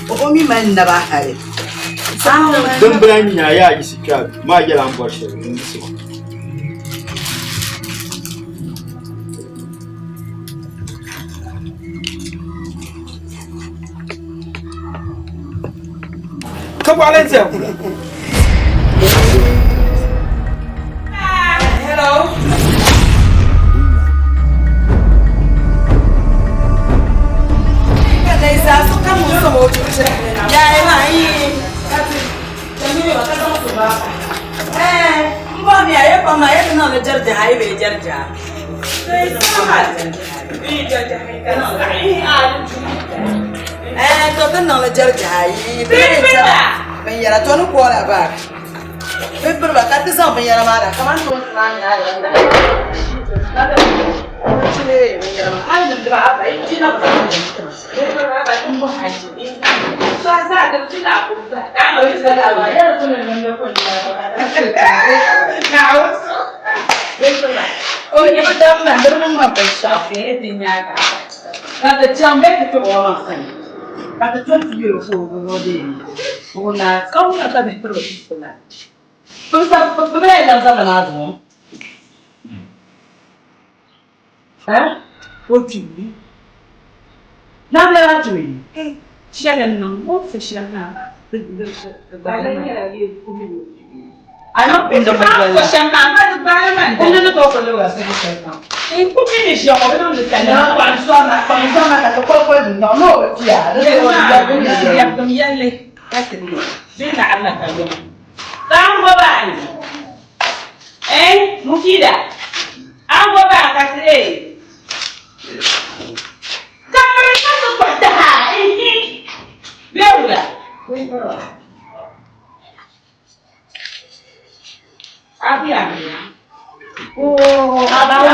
o mi man da ba hare Don bayani na ya yi sikya ma gela an bar shi din su. Ka kwalen sai kula. hello kada isa su kan mu so mo tuce ya yi ma yi mbo mi aye pa ma ye na le jarja hay be jarja to tan na le jarja hay ben yara to no ko la ba Pepper ba ka ta sa ben yara ma da kaman to na ya da Chile, ai nem dra ba ai tina ba ba ba ba haji sa sa da tina ku da ka ai sa da ba ya to ne ne ko ni na wasu oh ya ba da ma da mun ma ba sha fe din ya ka da jam be to ba ma sai ka da to ti yo fo go de ko na ka na ta be pro ko na pa la za na do Otu mi. Na me la tu yi. Sharon no, o fe Sharon. Ano pindo ba Ko ba? Sharon ba ba man. Ano na to ko lo sa Sharon? E ko finish yo, we don't understand. Na pa na ka to ko no no ya. Ya dum yalle. Zina Allah ka yo. Dan ba ba ni. Mukida. An ba ba ka sai. Kamar ka to kwata ha. Beura. Abia. Oh, abia.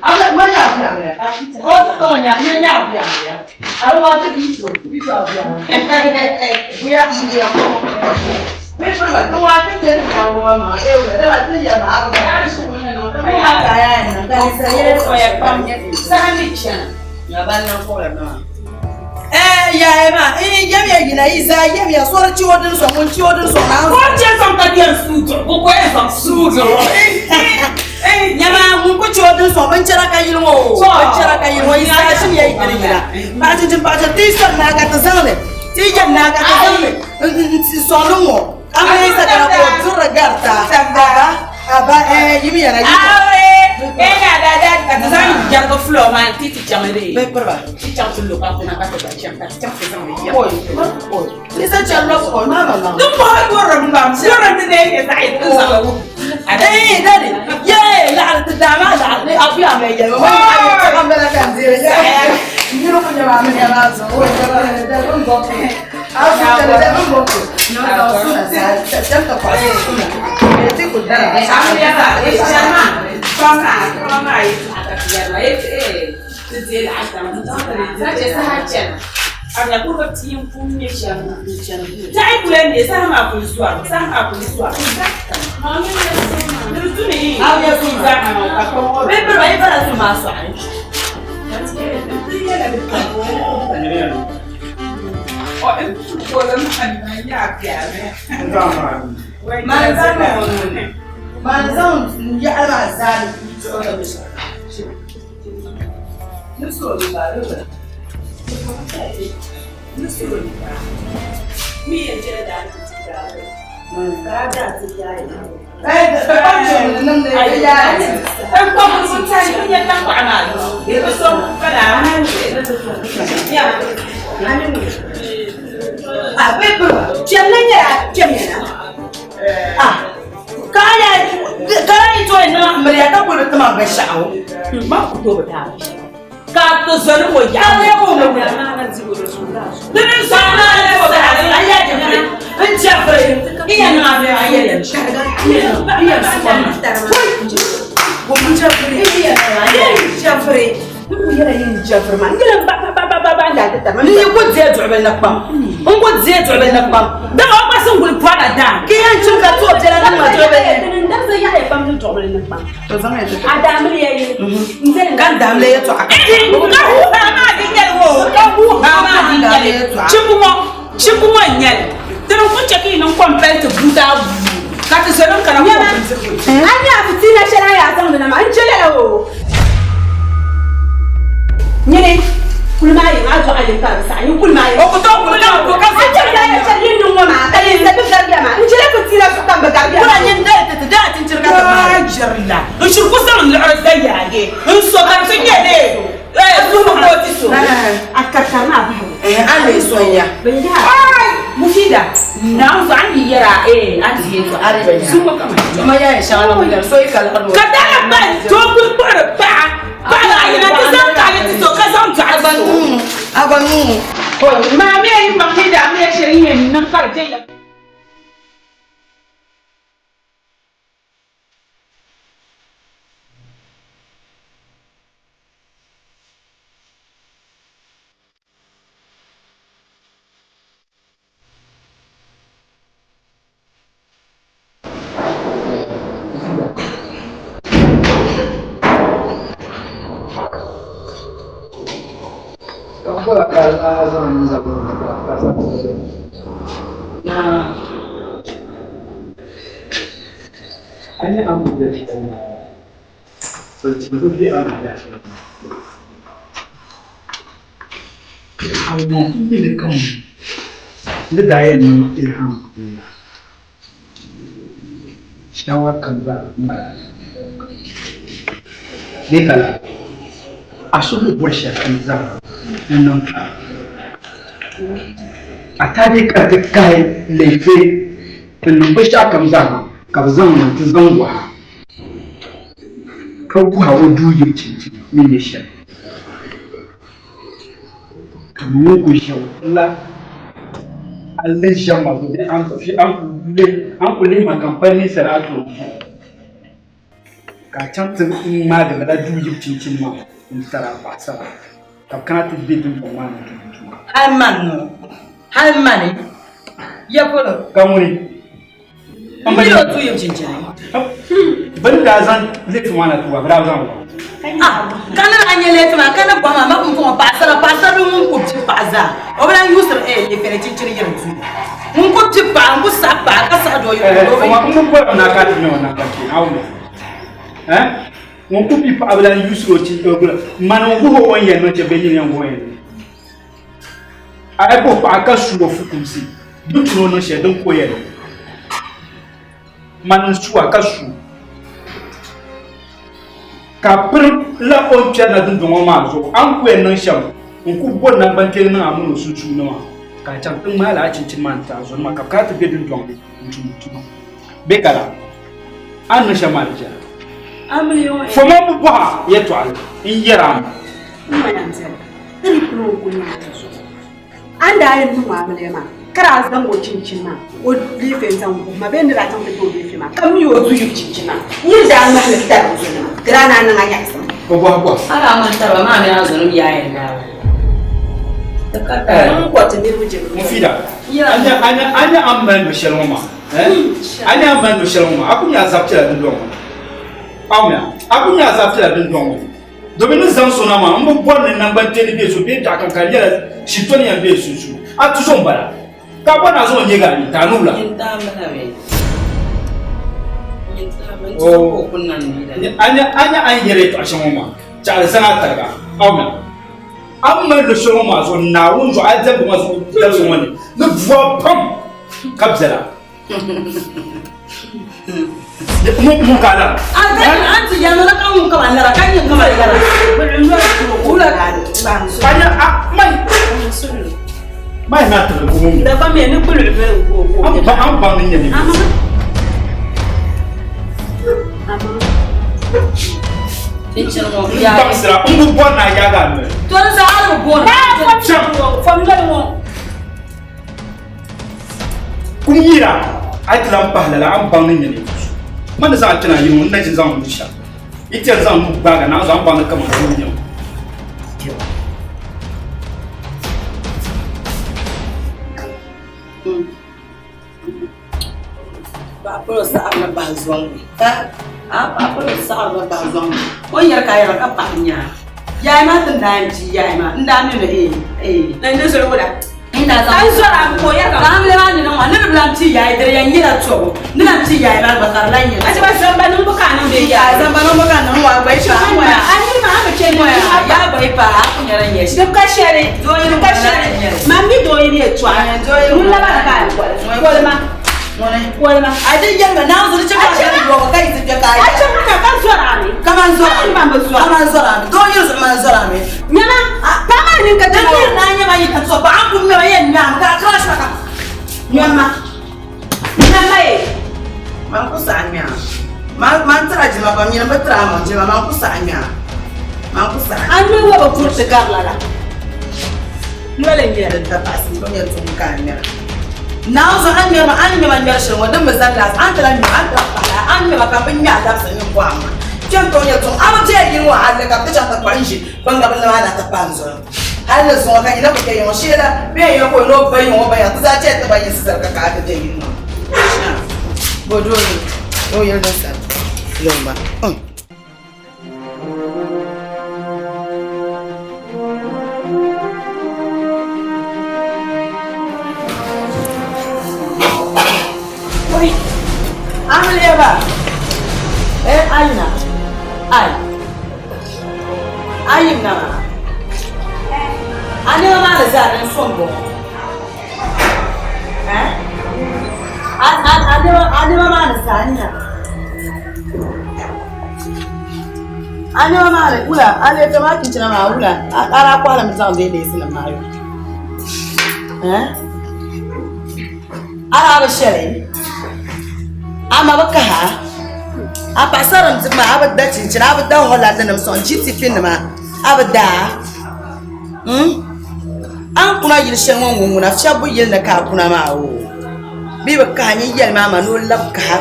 Ala ma ya ya. Oh, to nya abia. Ala wa te biso abia. Ya ya. Me pa ba to wa te ka wa ma. Wa te ya ma ba. Haka ya na da sai ko ya pam sani chan. Ya ba na ko na. Ya ma, ya gina isa, ya so ciwo din so mun ciwo din so na. Ko je son ka dia sujo, ko e son sujo. Nyama mun ko ciwo din so mun cira kan yilmo. Mun cira kan yilmo isa shi yayi gina. Ba jin ba ta tisar na ga ta zane. Tiga naga solo amai sakara ko zura garta aba yimi yana da ka zan jargo flow man titi chamere be perba titi chamsulo ka kuna ka ta champa ya oi lisa charlo ko mama no boy borra ne ke sai ko dadi ye la ta dama la abi ame ya ma ai ta bela kan dire ni ro ko nyama me ya zo o da ko ai ko pa ka su ofu kumsi dutu no she don koye man su aka su ka pr la on tia na dun don ma zo an ko nan sham in ku bon nan ban tel nan amun su su no ka chan tin ma la cin man ta zo ma ka ta be dun don mutum be kala an na shamal ja Amliyo. fo ma bu ba ya to al in yara Mama yanzu. Dari kuma kunya ta so. An da yin mu amliyo ma. Kara zan go cincin ma. O life zan go ma ben da tan fito life ma. Kam yo zu yu cincin ma. Yin da an na da zo na. Grana nan anya san. ko ba Ala man taba ma me azuru yayin da. Takata. Mun ko ta ne mu je mu fida anya amban do shelma anya amban do shelma akunya zaptira dun don akunya zaptira dun don domin zan sona ma mun bon nan ban tele be so be ta kan kariya shitoni ya be su a tu son bara ka bona zo nyega ni tanula Yinta mana me. Yinta man ko kunnan ni da. anya an yere to ashan ma ta sana targa amma le shelma zo na won zo azan ba zo da zo wani ne voix pam kabzala mu kala Anti yana na kan ka wannan kan yin kamar gara. kula da ba so. anya mai na ta ko mu Da ba me ni kulu be ko. an ba ni ne Amma. Tincin mo ba ya. sira un bu na ya ga me To sa ala bo. Famdal mo. kun yira ai tilan pahlala an ba ni ne man za tana yi mun najin zan mu sha ita zan mu ba ga na zan ba ni kamar duniya Ba pro sa ala ba zon. Ka ba pro sa ala ba zon. On yar ka yar ka pa nya. Ya ma tun da ji ya ma nda mi no Na inde so wala. ina za Ai so ra ko ya ka. Ram le ma ni no ma ne blan ti ya idere ya nyira to. Ni na ti ya ba ba tar la nya. Ace ba so ba nun buka nan be Ya ya. zan ba no ba kan wa ba sha Ai wa. ma ma ma ce Mo ni ya ya. ya ba pa kun yara nya shi. Duk ka shere. Do yin Ka shere. Mami do yin ya twa. Mun la ba ka ko. Ko ma. Ko ma. A din yanga na zo ci ba da ba kai su ka A ce ka kan so ra ni. kaman zo Ai ba ba so. kaman zo ra do yin su man zo ra me. Nyama. Ba ma ni ka Dan ta. yin na nya ba yi ka so ba an kun me yin nya ka crash ka. Nyama. Nyama e. Man ku sa nya. Man tra ji ma ba mi na ba tra ma ji ma man ku sa nya. Man ku sa. An yi wa ba kurta garla la. Nole ne. Da ba si ba mi tun ka nya. Na zo an me ma nya shi wa dan bazan da an tra mi an tra ba an me ba ka bin nya da san yin kwa ma. Jan to nya tun an je yin wa Allah ka ta ta kwa shi ban ga ban na ta panzo. Har da zuwa kan ina ku ke yin shi da be yin ko no bayin wa bayan ta ce ta bayin su sarka ka ta yin no. Bodo ni. Oh yin da sa. Lomba. Oi. Amle ba. Aina. Ai. Aina. Ani ma da za dan fongo. Ani ma da sanya. Ani ma da kula, ale ta ma kin ma ula. Ara kwala mun zan da sina mayo. Ara ba shere. Ama baka ha. A pasaram zima abada cincin abada holanda nam son jiti fin ma abada. An kuna yirshen wan wuna shabu yil na ka kuna ma o. Bi ba ka ni yel ma no lab ka.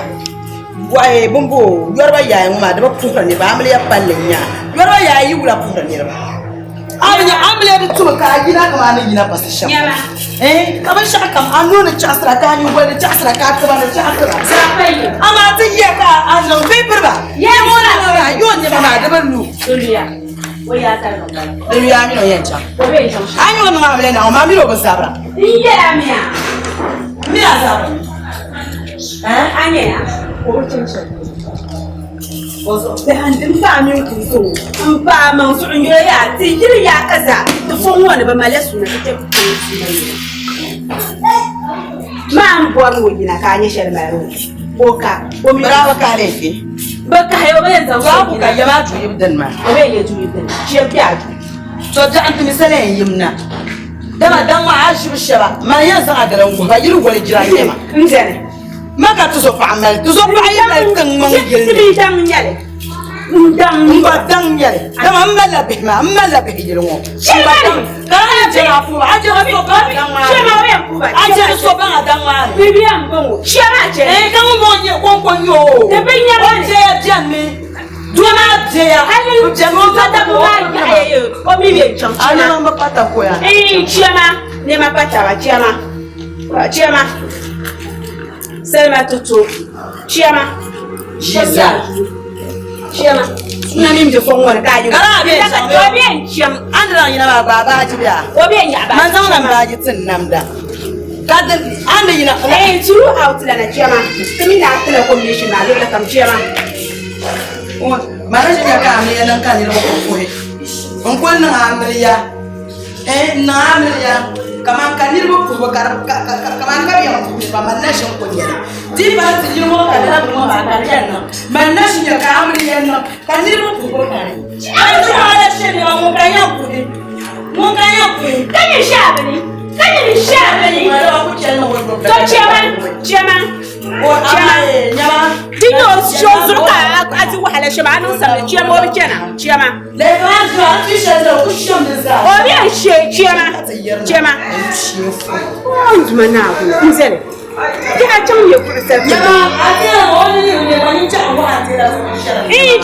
Waye bumbo yorba yayi ma da ba puka ne ba amle ya palle nya. Yorba yayi wula puka ne ba. Anya amle da tuma ka gina kama na gina pasashan. Nyama. Kamar shi kam an nuna casra ka ni wani casra ka ta bana casra. Sapai. Ama ta yi ka an nan paper ba. Ya mona na ra yo ne ba da ban nu. Duniya. Wai ya ta ba. Da ya mi no yanca. Ko be jan. An yi wannan amale na ma mi ro ba sabra. Iya miya. Mi ya sabra. Anya ya. Ko cincin. O Behandin ba min ku so. In ba man su in ya ti kiri ya kaza. Da fon wani ba male su na take ku su ne. Ma an bo mu gina ka nya shar maro. Oka, o mi Bravo ka lefi. ba ka hayo ba yanzu Babu ka jama tu yibdan ma. O be ya juyi din. Shi ya ju. To da an tumi sale yimna. Dama dan wa ashu shaba. Ma yan sa adalan ku ba yiru gole jira tema. Nzene. Maka tu so fa amal. Tu so fa amal kan man gilni. Sibi dang nyale. Dang Mba dang yale. Dama amala bihma, amala bihilmo. Mba dang. Kan jira fu, ajira so ba dang ma. Shema we ku ba. Ajira so ba dang ma. Bibi am bongo. Shema je. Kan mo nye kon yo. Te be nyaba Je jan mi. Duma je ya. Hali Jamo pata ko ba ya yo. O mi be cham. Ana mba pata ko ya. Shema ne ma pata wa Shema. Shema. Selma tutu. Shema. Jiza. Shema. Na mi mje fon wona ka yo. Kara be O be cham. Andra yina ba ba ji biya. O be nya ba. Man zama ba ji tin namda. Kadan anda yina. Throughout la na Shema. Kami na tele combination na lo la kam Shema. Mana shi ka amriya nan kan ni ko ko he. On ko nan amriya. Na amriya. Kaman kan ni ko ko kaman ka biya ko ba man na shi ko ni. Di ba ti ni mo ka da mo ba ka ni nan. Man na shi ka amriya nan. Kan ni ko ko ka ni. Ai to ala shi ni mo ka ya ku ni. Mo ka ya ku. Kan ni sha ba ni. Kan ni sha ba ni. To Shema. O ai nyama. Dino shozuka ati wahala Shema anu sam Shema o bi kenan Shema. Le ba zo a fi shi da ku shi mun za. O bi Shema. Shema. Onzuma na ku nzele. Kina cham ye ku sa. Shema.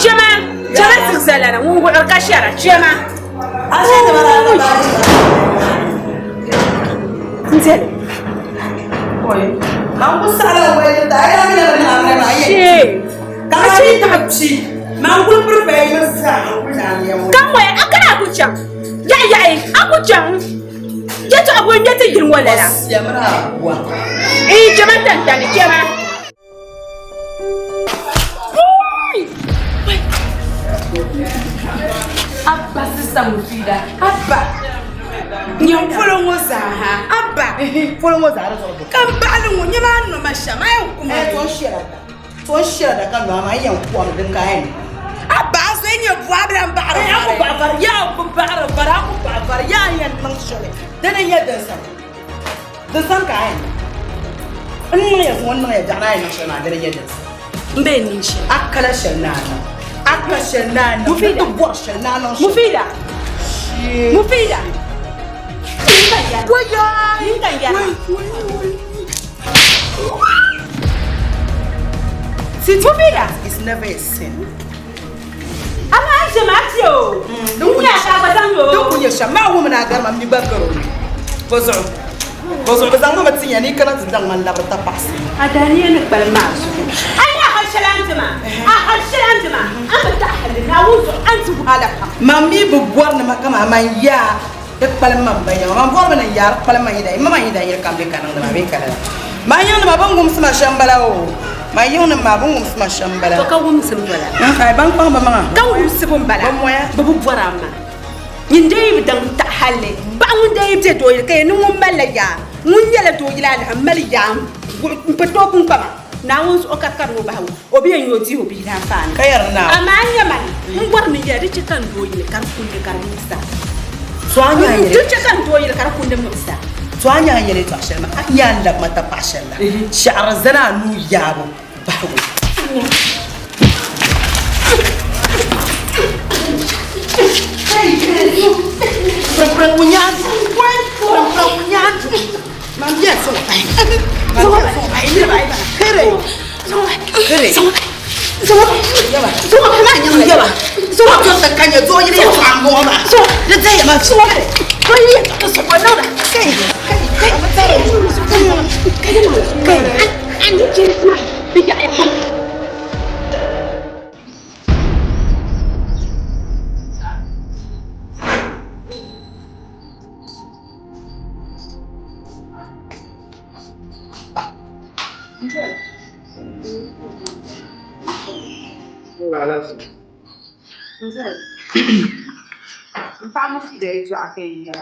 Shema tsala na ngungu ka shara Shema. Nzele. Mampu salah wajib saya ni nak nak nak She. Kasi tapsi. Mampu berbeza sah. Kamwe akana ku cham. Ya aku cham. Ya to abu ya ta yin wala la. Ya mera buah. Shema tan Shema. Apa sisa mufida? Apa? Nyam folo ngoza ha. Abba. Follow mo zara zo. Kan balu ngo nyama no mashama ya hukuma. To shira da kan ma yan kuwa din kayan. Abba so enye buabra mbara. Aku babar ya aku babar ya yan mang shole. Dan ya da san. Da san kayan. In ya wannan ya jana ya shana da ya da. Mbe ni shi. Akala shanana. Akala shanana. Mufida. Buwa shanana. Mufida. Mufida. Mufida. It's never a sin. Ama anje matio. Dunya ka batango. Duk kunya shama woman agar mamni bagaro. Bozo bazango matinya ni kana tindang man labrata pas. Adani ne balmasu. Aya hashalantuma. Hashalantuma. Amba tahalina wuzu antu halaka. Mami bubuar na makama man ya. Dek palman bayang. Mam buar bana yar palman ida. Mama ida yar kambe kanang na mabe kala. Mayang na mabangum sama shambala o. Mayang na mabangum sama shambala. To ka wum simbala. Ay bang pang mama. Kan wum simbala. Bamoya. Babu borama. Nyinde bidan ta halle. Ba mun dai te do kay nu mun malaya. Mun yala do yila da malaya. Peto kun kama. Na won so ka kan wo ba wo. Obi en yoti obi na fa. Kayar na. Amanya man. Mun bor ni yari ci kan do yile kan kun de kan musta. Soanya yere. Duk ci kan do yile kan kun de musta. Soanya yere to ashema. Anya ndak mata pashalla. Sha'ar zana nu yabo. Bawo. Perempuan punyatu. Perempuan punyatu. Mamdia sopai. Sopai ini baik. Kere. Kere. Sopai mana yang dia bah? Sopai tu tekannya tu jadi yang kamu bah. Dia saya mah sopai. Kau ini tu sopai nora. Kei. Kei. Apa saya? Kei. Kei. Anu cerita. Biar apa? Vamos filho de aquele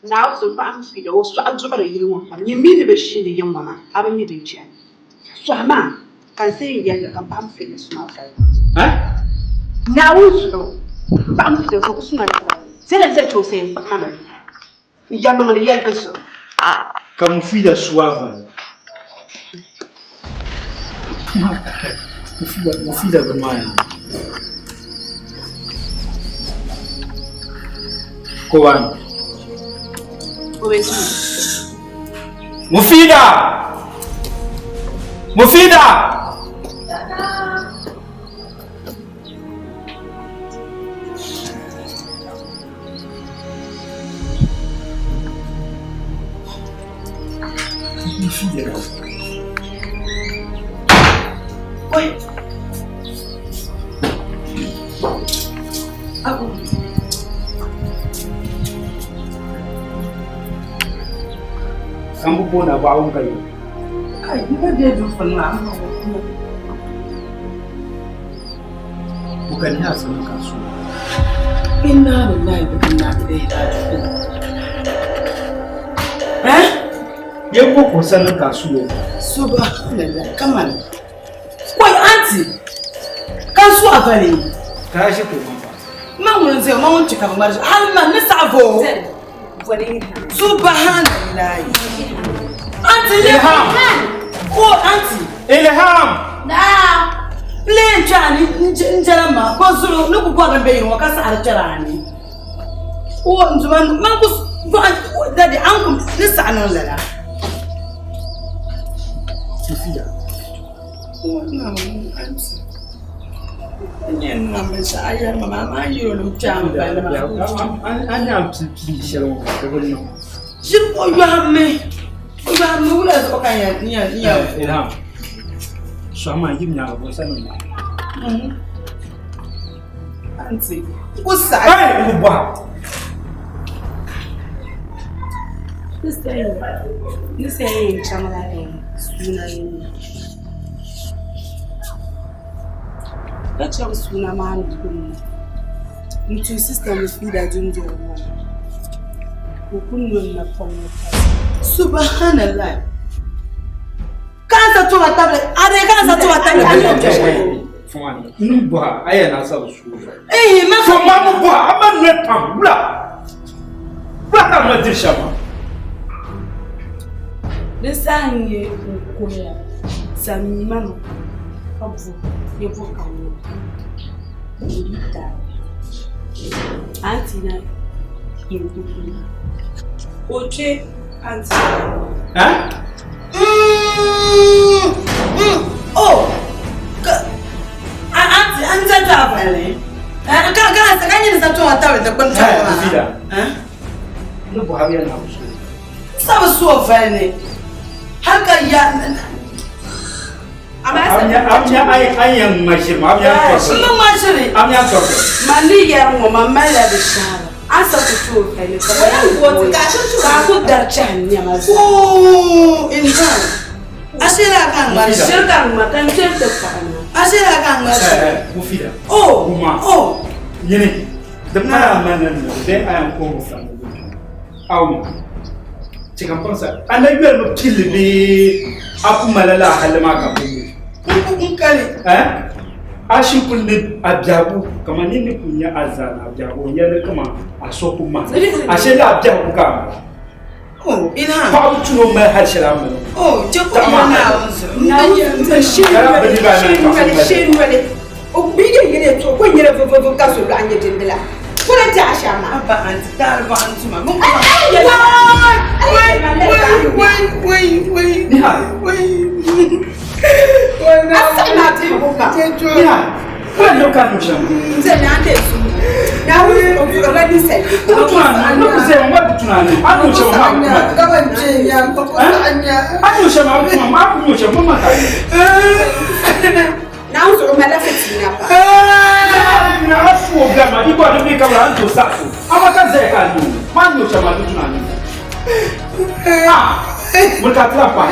now so vamos filho o so azuba de yiri a minha mini be shi de yamma aba mi de chi so ama kan say ya kan pam filho so na fa now so pam filho so so na c'est la cette chose c'est mama ya no le ya so Comme fille suave. Mon fils a vraiment. Kowan. Mufida! Oi. Abu. Sambu bona ba on kai. Ai, ni ba je du fanna. Bukan ya sanin kasu. Inna lillahi wa inna ilaihi raji'un. Yego ko sanin kasu. Subhanallah, kamal. Wai auntie. Kasu abale. Ka shi ko mama. Mamun zai mamun cika mamar shi. Har man na savo. Subhanallah. Auntie Ilham. Oh, auntie. Ilham. Na. Play chani njalama. Ko sulu nuku kwa gambe yin wakasa archarani. Oh, nzuman mangus daddy uncle nisa anon lala. Sofia. Oh, no, auntie. Nyen mama sa ayar mama yiro no chamba na ma. Anya pipi shelo ko no. Jin ko yamme. O yamme wala ko kan ya niya. Ilham. Shama yimnya abo sanin. Auntie. Ko sa. Ai ko ba. This ain't chamala suna ni. That's your suna man kun. Into system is feed that junjo. Ukunu na pomo. Subhanallah. Kansa to watable. Are kansa to watable ani. Fumani. Nuba aya na sa su. Ma So mamu ba ama ne pambula. Baka ma dirshama. Desanye koya. Sami mama. Obu yevo kanu. Ita. Auntie na yekuku. Oche auntie. Oh. Auntie ta vale. Ka sakanye za to watable da kwanta ma. Vida. Nuba habia na su. Sabe sua vale. Haka ya Amnya ayang mashirma amnya shi mashiri amnya toke Mali ya ngoma mala de shara. Asa kutu kale kama ka ku darchan ya mazu. oh inhan ashira kan ma Shirka makan tete kana. ashira kan ma mufida oh uma oh yene da mara manan de ayang ko mufan awu cikin fansa annabi no kilbe aku malala halma ka kale ashin kulli abjabu kamar ni kunya azana abjabu yana kama aso kuma ashe la abjabu ka oh inhan fa tuno mai harshira mu oh je ko na wanzu Na shin wale. O biye yire to ko yire fofo ka so la anye dindila. Kura ta ashama. aba anti dar ba antuma mun wait ni ha Asana te buka. ni ha kwa ndo ka musha Nze na ande su. Na wu o fura ni se. tuna no kusema mwa tunani anu chama mwa kama njenya mpoko anya anu chama mwa ma kunyosha mama ka Na uzo umela fitina pa. na afu ogama ibo adu ka la ndo safu amakaze ka ndo manyo chama tunani mulkatla pa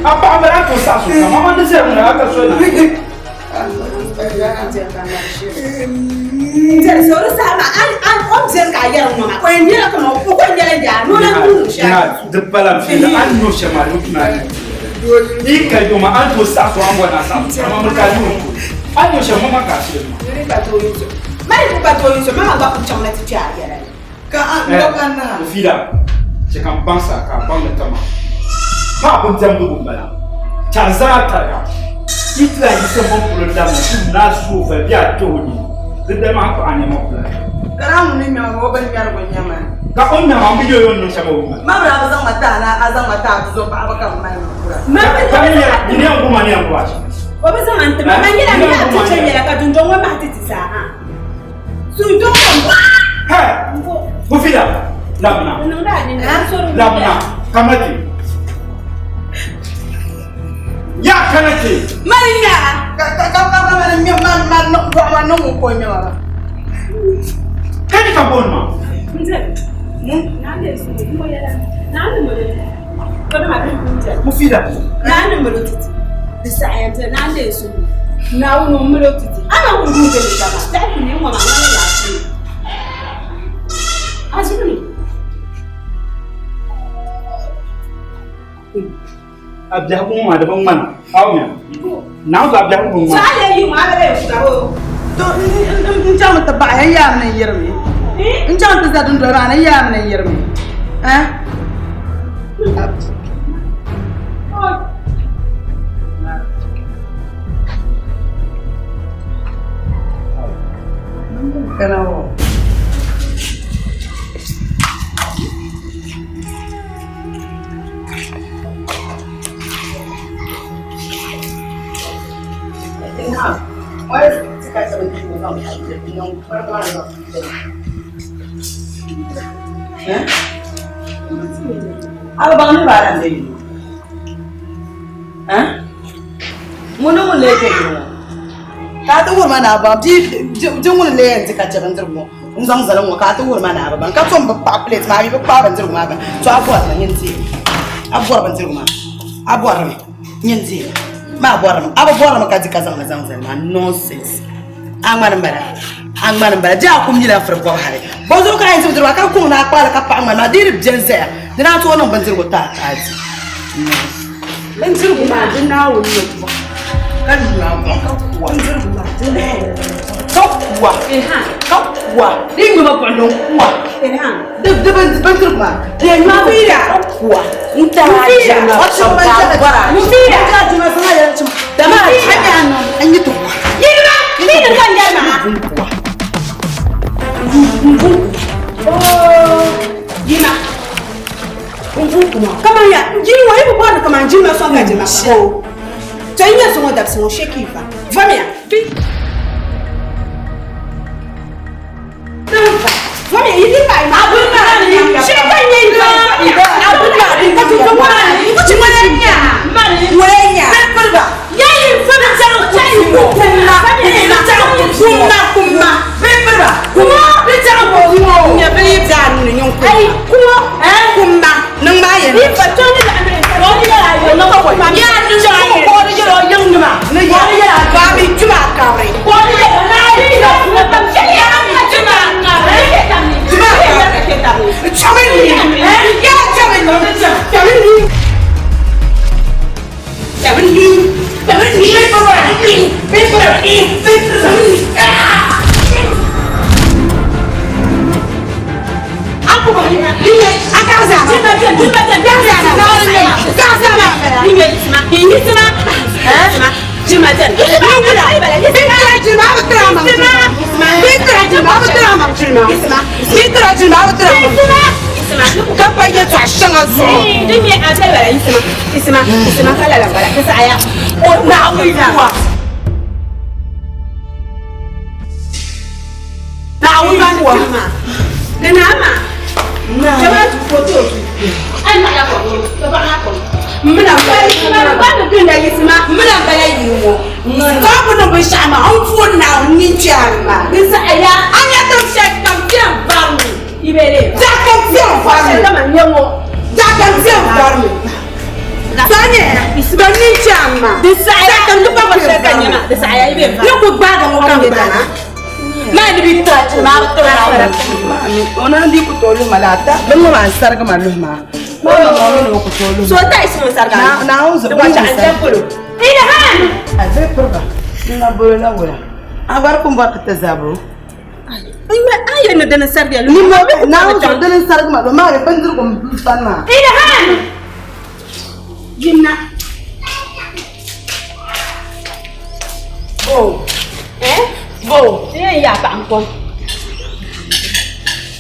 apa amera to sasu mama Ambition na aka so na. Nje so sama an observe ka yar mama. Ko ndira ko ko ndira ja no na ku sha. Na de pala fila an no shema lukuna. Ni ka yo ma an to sa so an wana sa. Mama ka yo. An no shema mama ka shi. Ni ka to yo. Mai ku ka to yo mama ba ku chama ti ja ya. Ka an do kan na. Fila. Je kan pensa ka ban da tama. Ba abun jambu gumbala. Chaza ta ya. Itla yi se bon pour le dame, tu na so fa bia toni. De dem akọ anema pla. Kara mu ni mi o ba ni yar go nyama. Ka on na ambi yo no chama wo. Ma bra bazan mata na azan mata zo ba ba ka mai kura. Ma Ka ni ya ni an ko mani an ko acha. o be sa ante ma ngira mi ati chenyela ka dunjo ngwa ma titi sa ha. Su do ko. Ha. Ko fida. Lamna. Nunda ni na so ru. Lamna. Kamati. Ya kanake. Marinya ka mi ma no ko mi wala. Kani ka bonma. Nje. Na le so mo yala. Na ni mo le. Ko na ma bi nje. Mufida. Na ni mo le titi. Bisa ayante na le so. Na wo mo le titi. Ana wo nje le baba. Ta ku ni mo ma na le ya si. Azumi. Abja ko ma da ban mana. Awnya. Na ga abja ko ma. Sa le yi ma le ku ga ho. To in jam ta ba ya na yirmi. In jam ta zadun do na ya na yirmi. Kana wo. Apa bang ni barang ni? Muna mun leke ni. Ka ta wur mana ba ji mun le yanzu ka jaban dirmo. In zan zalan wa ka ta wur mana ba ban ka son ba plate ma bi ba ban dirmo ba. To abuwa ban yin ti. Abuwa ban dirmo. Abuwa ne. Yin ti. Ma abuwa ma ka ji ka zan ma nonsense. Angman bara ja kum ni la fur ko hare bozo ka yin dirwa ka ko na kwala ka pa angman ma dirib jense dina to non ban dirgo ta aji ban dirgo ma din na woni ko kan na ba ko dirgo ma din ka kuwa din ma ko non kuwa de ban dirgo ma de ma bira kuwa inta ja na bara mu bira ka ji ma sana ya ci da ma hanya nan an yi to Ini kan jama. Oh, Jima. Comment ya? Jini wa ibu bwana kama Jima songa Jima. Oh. Tanya songa da songa sheki fa. Va bien. Va bien, il dit pas. Abuna ni. Sheka ni fa. Abuna ni. Katu kama ni. Jima nya. Mali. Wenya. Peperba. Yayi fa na jang chai ko. Kuma. Peperba. Kuma. Ni jang ko. Nya beli jan ni nyong ko. Ai, kuma. Kuma. Nang ma ye. Ni fa to ni la me. Ko ni la yo no ko. Ya ni jang ko ni jero yang ni ma. Ni ya ni ya ba bi juma ka bai. Ko ni la na ni la na ba ya ni juma ka bai. Juma ka bai. Chamen ni. Ya chamen no. Chamen ni. Chamen ni. Chamen ni. Paper ni. Aku bagi ni akaza. Jangan foto. Anak aku. Coba aku. Mana kena isma. Mana kena ibu. Kau pun nak bersama. Ampun nak ninjama. Bisa ayah. Anya tu siapa kampiang baru. Ibere. Jangan kampiang baru. Jangan kampiang baru. Sanya, isibani chama. Desaya kan lupa ko sa kanya na. Desaya ibe. Lupa baga mo kan bana. Ma di bita ma to na. Ona ndi ko tolu malata. Ben mo man sarga maluma. Ma mo ko tolu. So ta ismo sarga. Na uzo ba ta templo. Ina han. Aze proba. Ina bolo la wala. Abar ko ba ta zabo. Ay ma ayo na dana sarga. Ni mo na uzo dana sarga maluma. Ma bandur ko banma. Ina han. Gimna. Vô. Vô. Thế ya bạn con.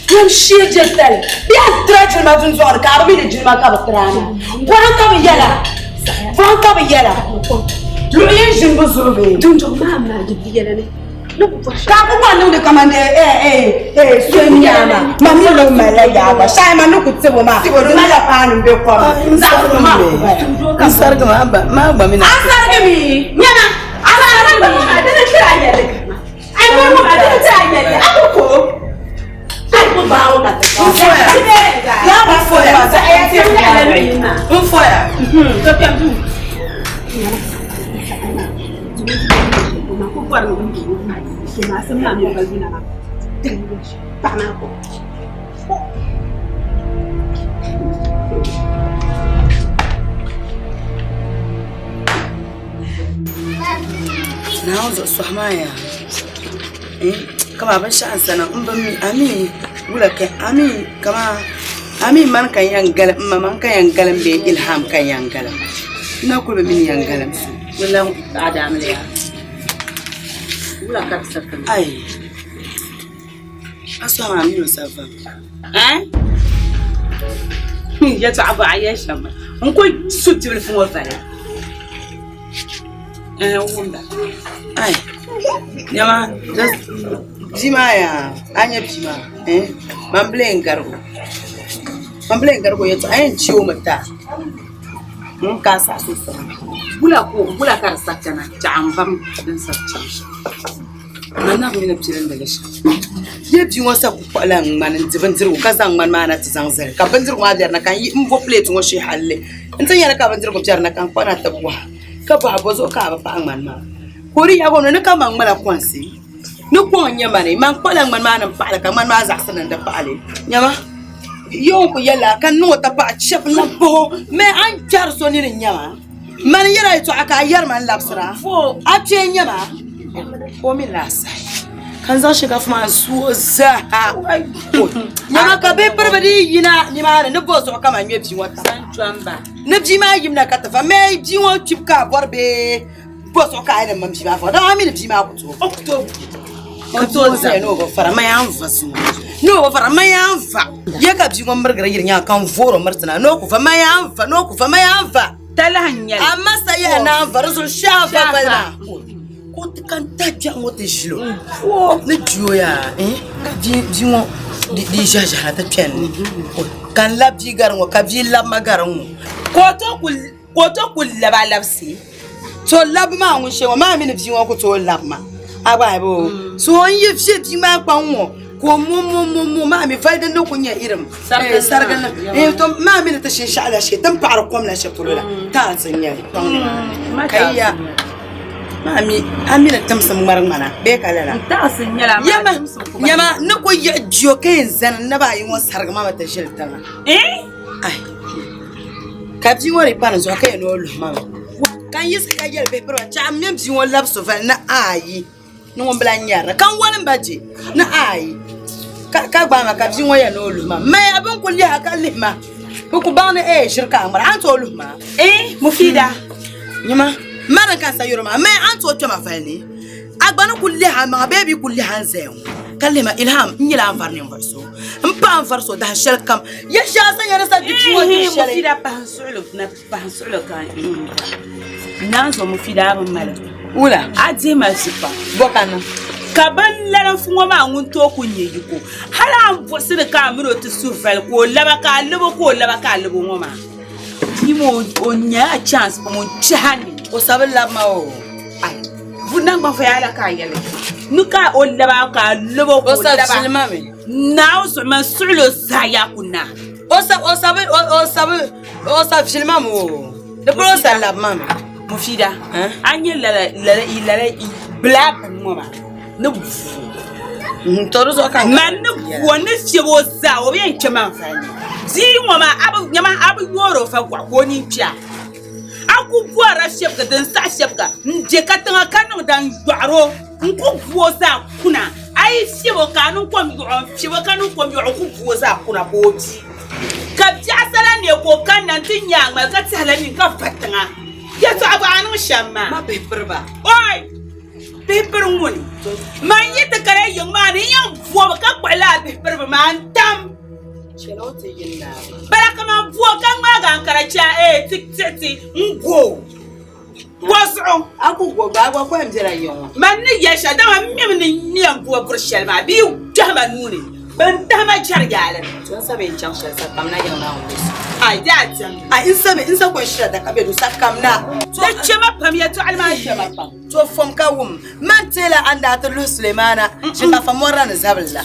Không xia chết tel. Biết tra chuyện mà chúng tôi cả biết chuyện mà cả bậc trana. Quan cả bây giờ là. Quan cả bây giờ là. Lu yên chuyện bữa rồi về. Chúng tôi mà đi bây giờ này. Cả cũng quan được cái mà xuyên nhà mà. Mà mình đâu mà lại ya mà. Sai mà nó cũng chưa mà. Mà là pan được con. Sao mà. Asar ke ma ba mina. Asar ke mi. Nyana. Asar ke mi. Ada nak try ya lek. Ai mau ada nak try ya. Aku ko. Aku bawa nak. Foya. Ya ba foya. Saya tiap ada ni. Foya. Tapi aku. Aku kuat nak pergi. Semua semua ni pergi nak. Tak nak aku. Na zo swahmaya kama ban sha'an sanan in ban mi ami wula kai ami kama ami man kan yangalam man kan yangalam be ilham kan yangalam na ko be min yangalam wala adam le wula ka sakan ai asama mi no safa ya ta'aba ayesha ma on ko sutti bil fu wala wunda ai nyama jima ya anya jima mamblen gargo yato ayin ciwo mata mun ka sa su bula kar sakana jambam din sakci mana min birin daga shi ye bi wasa ku kwalan man jiban dirgo kazan man mana tizan zar ka ban dirgo ma biyar na kan yi in bo plate ngo shi halle in tan yana ka ban dirgo biyar na kan kwana tabwa ka ba bozo ka ba fa man ma kori ya gono ne ka man mala kwansi ne ko nyama ne man kwalan man ma nan fa ka man ma za sanan da fa ale nyama yo ko yalla kan no ta pa chef la bo me an jar so ni nyama man yara to aka yar man labsra fo a ce nyama ko mi lasa kan za shiga fuma su za nyama ka be barbadi yina ni ma ne bo so ka man yebi wata san chamba ne bi ma yimna ka ta fa me bi won chipka borbe bo so ka ina man bi ma fa da mi ne bi ma ku to to za no go fara mai an fa su no go fara mai an fa ye ka bi won margara yinya kan foro martana no ku fa mai an fa no ku fa mai an fa talahanya amma sai na farzu shafa fa ko kan taja ngote jilo ne juya di won di jaja ta pen kan labji garan ka bi lab magaran ko to kul laba labsi to lab ma ngun she ma mi ne bi won ko to lab ma aba bo so on yi fi di ma pa won ko mo ma mi faida no kunya irin sargan to ma mi ta shin sha ala she tan fara komna she fulula ta sanya kayya mami amina tamsa marmana be kalala ta sanya la yama no ko ya joke zan na ba yin wasar ga mama ta shirta ma ai ka bi wori pan zo kai no lo mama kan yi saka yel be pro cha mem bi won lab so fa na ayi no won bla nyara kan won baje na ayi ka gba ma ka bi won ya no lo ma mai abin kulli haka lima ku ba na shirka amara an to lo ma mufida nyama mara kan sa yoroma mai an to to ma fali agbanu kulli ha ma baby kulli hanze kalima ilham nyila an farne verso mpa an farso da shel kam ya sha san ya rasa diki wani shele mufida pansulo kan nanzo mufida ban mala ula aje ma sipa bokana kaban laran funwa ma ngun to kunye yiko hala an fosir ka miro to sufal ko laba ka lubo ngoma imo onya chance mo chani o sabe lama o ai vunan ba fa yala ka yele nuka o laba ka lubo ko laba now so man sulo saya kunna o sabe filma mo The bro said love mama. Mufida. Anya lala black mama. No. Todos are coming. Man, no one is your sow, and Chaman fan. See, mama, Abu Yoro for one inch. Aku buara shepka dan sa shepka. Jeka tanga kanu dan yaro. Nku buoza kuna. Ai shibo kanu kwa ku buoza kuna boti. Kabja sala ne ko kan nan tin yang ma ka tsala ni ka fatanga. Ya to aba anu shamma. Ma paper ba. Oi. Paper ngoni. Man yeta kare yang ma ni yang buo ka kwala paper ba man tam. Chelote yinda. Baraka ma buo kan ma ga karacha tik ngo. Wasu Aku go ba kwa mjera yon. man ni yesha da mim ni nyam buo burshel ma bi jama nuni. Ban tama jargala. Tun sabe in chan shesa kamna yon na on. Ai da tan. A in sa ko shira da kabe du sakamna. Da chama pamiya to alma chama pam. To fom ka wum. Man tela anda to lu Sulemana. Shinka fa morra na zabilla.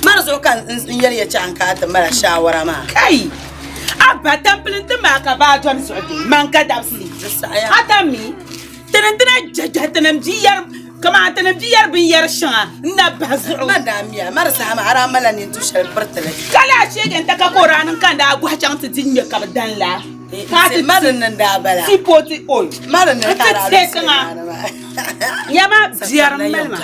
Mar zo kan in yar ya ci an ka ta mara shawara ma. Kai. Abba tampilin ta ma ka ba ton so man ka dabsi. Hata mi. Tanantana jaja tanam jiyar kama tanam jiyar bin yar shan na bazu. Madamiya mar sa ma ara mala ni tu shar bartale. Kala shegen ta ka koranin kan da agwa can ta jinye ka dan la. Ka ti marin nan da bala. Sipoti oi. Marin nan ka da. Yama jiyar melma.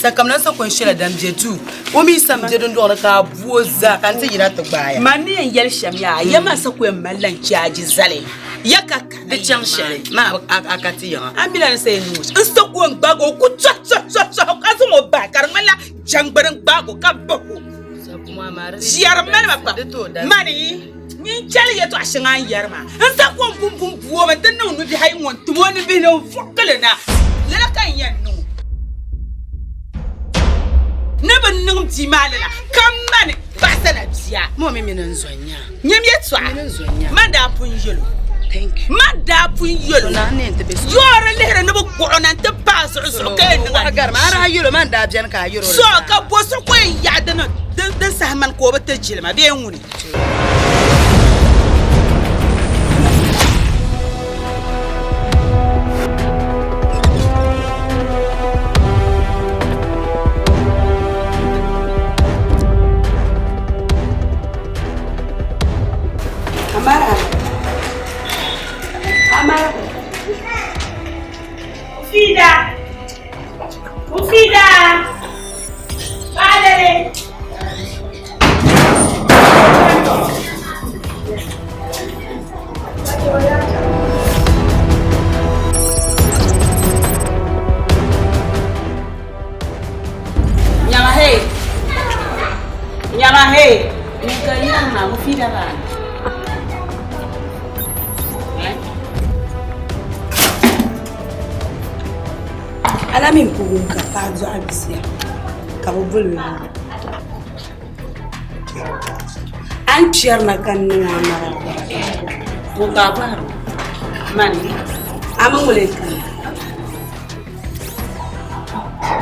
Sakamna sa kon shira dam jetu. Omi sam je don don ka buoza kan ta yira ta gbaya. Mani yan yel shamya yama sa ko mallan chaji zale. Yaka de chang shere ma akati yan. Ambilan say no. Nsto ko ngbago ku cha ka so mo ba kar mala jangbaran bago ka bako. Sa kuma mare. Jiyar melma pa. Mani ni chali ya to ashinga yarma. Nsta ko bum buo ma tan no bi hay won to woni bi no fokale na. Lala kan yan no. Never know Timalala. Come man, Basanatia. Mommy Minanzonia. Nyamyetwa. Manda Punjolo. Thank you. Manda Punjolo. You are a little no born and the pass or so. Mara, you manda Janka. You so a was away Yadana. The Saman Coba Chilma, be only. Mufida. Padre. Nyama hey. Nikayana Mufida ba. Alamin kugunka ta zo abisiya ka bubulu an ciyar na kannin amara Ko ka ba mani amin wule kan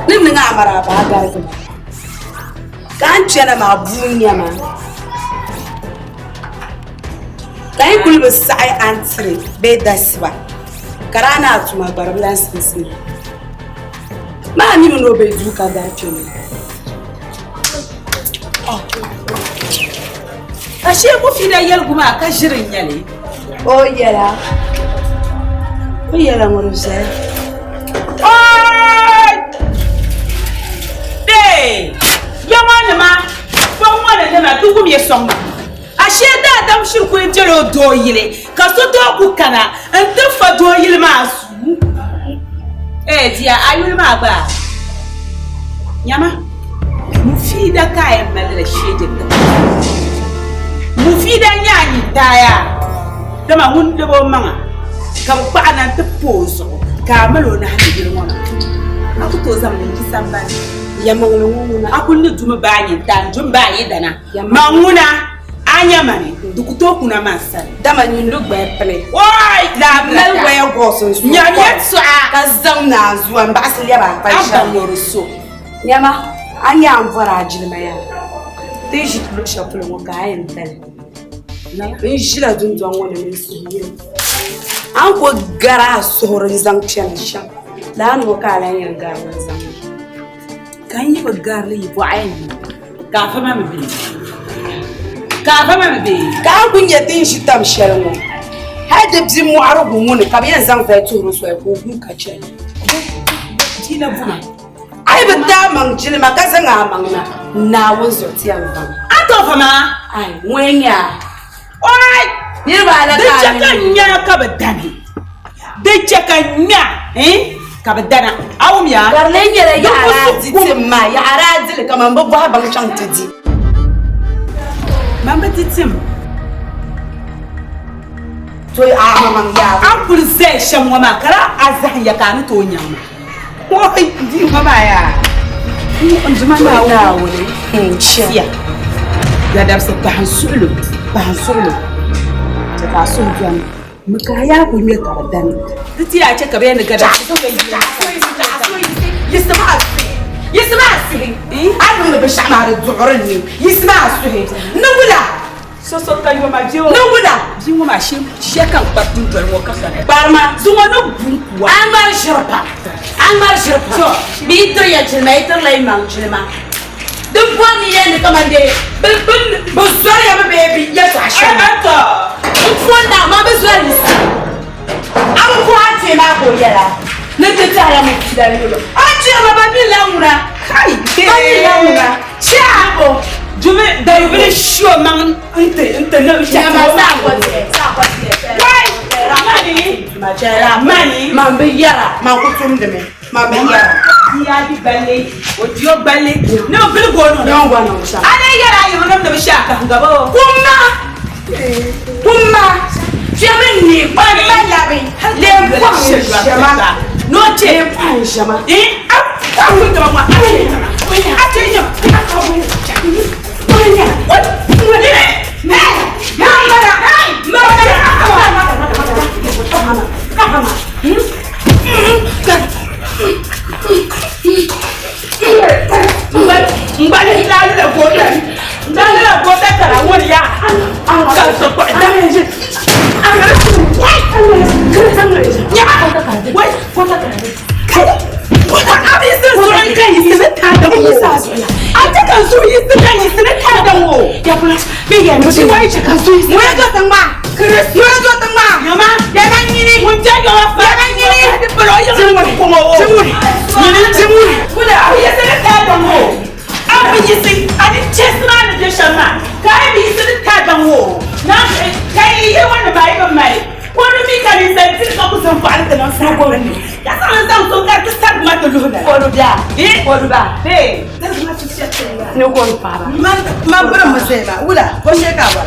nin nga amara ba ga ta kan ciyar ma bunya ma kai kulbu sai antri be dasba karana tuma barblan sinsin ma ni no be duka da tuni ashe Mufida yal guma ka shirin yale o yala mun sai Hey! Yamana ma, bon wala ne ma dugum ye somma. Ashe da dam shirku jelo do yile. Ka so do ku kana, en te fa do yile ma su. Dia ayul ma ba. Nyama. Mufida ka e mele shede ta. Mufida nyani daya. Dama mun de bo manga. Ka ba nan te pozo. Ka malo na hadi ngona. Aku to zam ni sambani. yamangulunguna Akunni duma banyi dan jum banyi dana. Manguna anya mani dukuto kuna masa. dama nyundu gbe Oi la mel we gosun su Nyamyet so ka zamna zuwa mbasili ba fa sha abanyoro so. nyama anya amvara jilma ya teji kulu shapulu ngo ga yin tale na in shila dun don wona min su An ko gara sohorin zancen shan. Da an ko kala yin garin zan. Kan yi ba garli bu ayin. Ka fa ma bi. Ka fa ma bi. Ka kun ya tin shi tam shelmo. Hada bi mu arabu mun ka biyan zan fa turu so ko gun ka ce. Tina buna. Ai ba da man jilma ka san a mangna. Na won zo ti an ban. Ato fa ma. Ai wenya. Oi. Ni ba la Da chaka nya ka ba dani. Da chaka nya, ka ba dana. Awum ya. Garlen yere ya ara titim ma ya ara dil kaman ba ba ban chan tidi. Mamba titim. To a man ya. An pulse shan wa makara azan ya kanu to nyama. Oi, di mama ya. On juma na wole. Chia. Ya da se ban sulu. Ta so jan. Muka ya ku me ka dan. Titi ya ce ka bayani gada. يسمع السهي أنا بشعر الزعرني يسمع السهي نولا So kan yo ma jiwo. نولا Jiwo ma shi kan patu bar wo ka sana. بارما Zungo no bunkuwa. أمر شربا شو بيتر يا جماعة يتر لا يمان جماعة دبواني يعني كمان دي بزور يا بيبي يا تعشان Ata. دبوان ما بزور يسا أنا قواتي ما بويلا نتتع يا مكتدار يلو أجي أنا بابي لامنا Kai. بابي لامنا شعبو Jume da yo bele show man inte na جماعة ساقوتي Wai. Ramani. Ramani. ما بيجرا ما كنتم دمي ما بيجرا Ya di balle. O dio balle. No bele go no. نو وانا وشا Ana yara yo nam da shaka ngabo. كما جمني ما لابي لم جما No che. جما Aku to ma. Atenyo. Mbali ndali la gota. Ndali la gota kara woni ya. Ka so ko da. Man bura masema wula ko sheka ba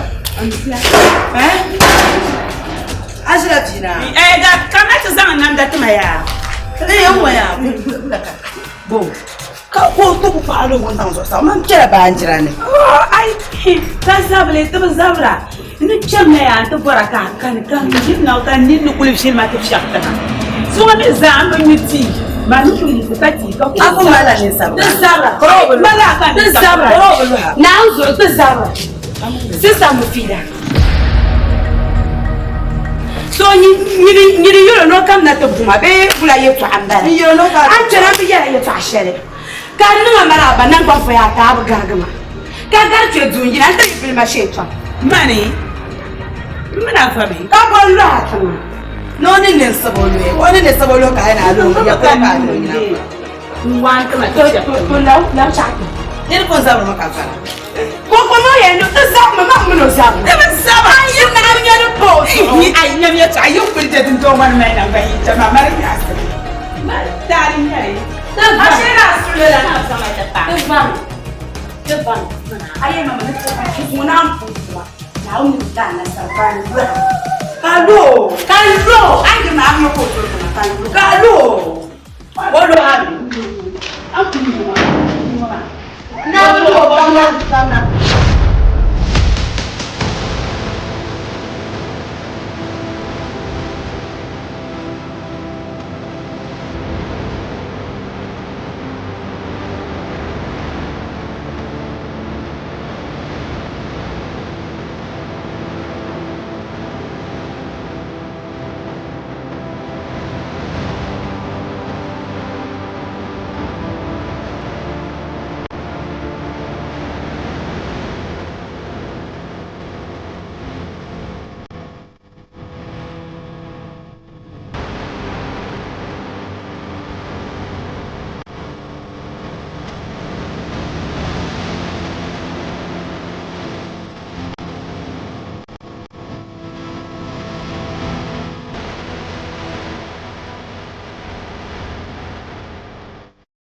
Ashira tina Ga kamata zan nan da tuma ya. yan waya bo ka ko to ku fara wannan so sa man kira ba an jira ne Ai, ka sabale ta zabra. Ni chemme ya ta baraka kan ni na kan ni kulib shil ma ta shakta. So ni zan ba miti. Ma ni ku fati ka ko. aku mala ne sabra تزرع Mala kan تزرع نعوز تزرع سيسا مفيدة so ni yoro no kam na to buma be bula ye to anda Ni yoro no ka an tara bi ya ye to ashele ka ni ma mara ba nan ba fa ya ta ba gargama ka gar ke dunji an ta bi ma she to Mani. Muna fa bi. ka bo lo atun no ni ne sabolo wani ne sabolo ka yana lo ya ko ka lo ina Wan kama to to law cha ni ko zabra maka fara ko ko no ye no tazama ma mo no zama Da ban saba. ayi na nya no po Ni ai nyam ya ta yau kun da tun to man mai nan bai ta ma mar ya. Ma tari ne. Ashira sule la na sama ta ta. Depan, ayah mama nak munam pun, now ni dah nak sampai. Kalau, ayah mama nak pun kalau, bodoh aku ni mama. Nak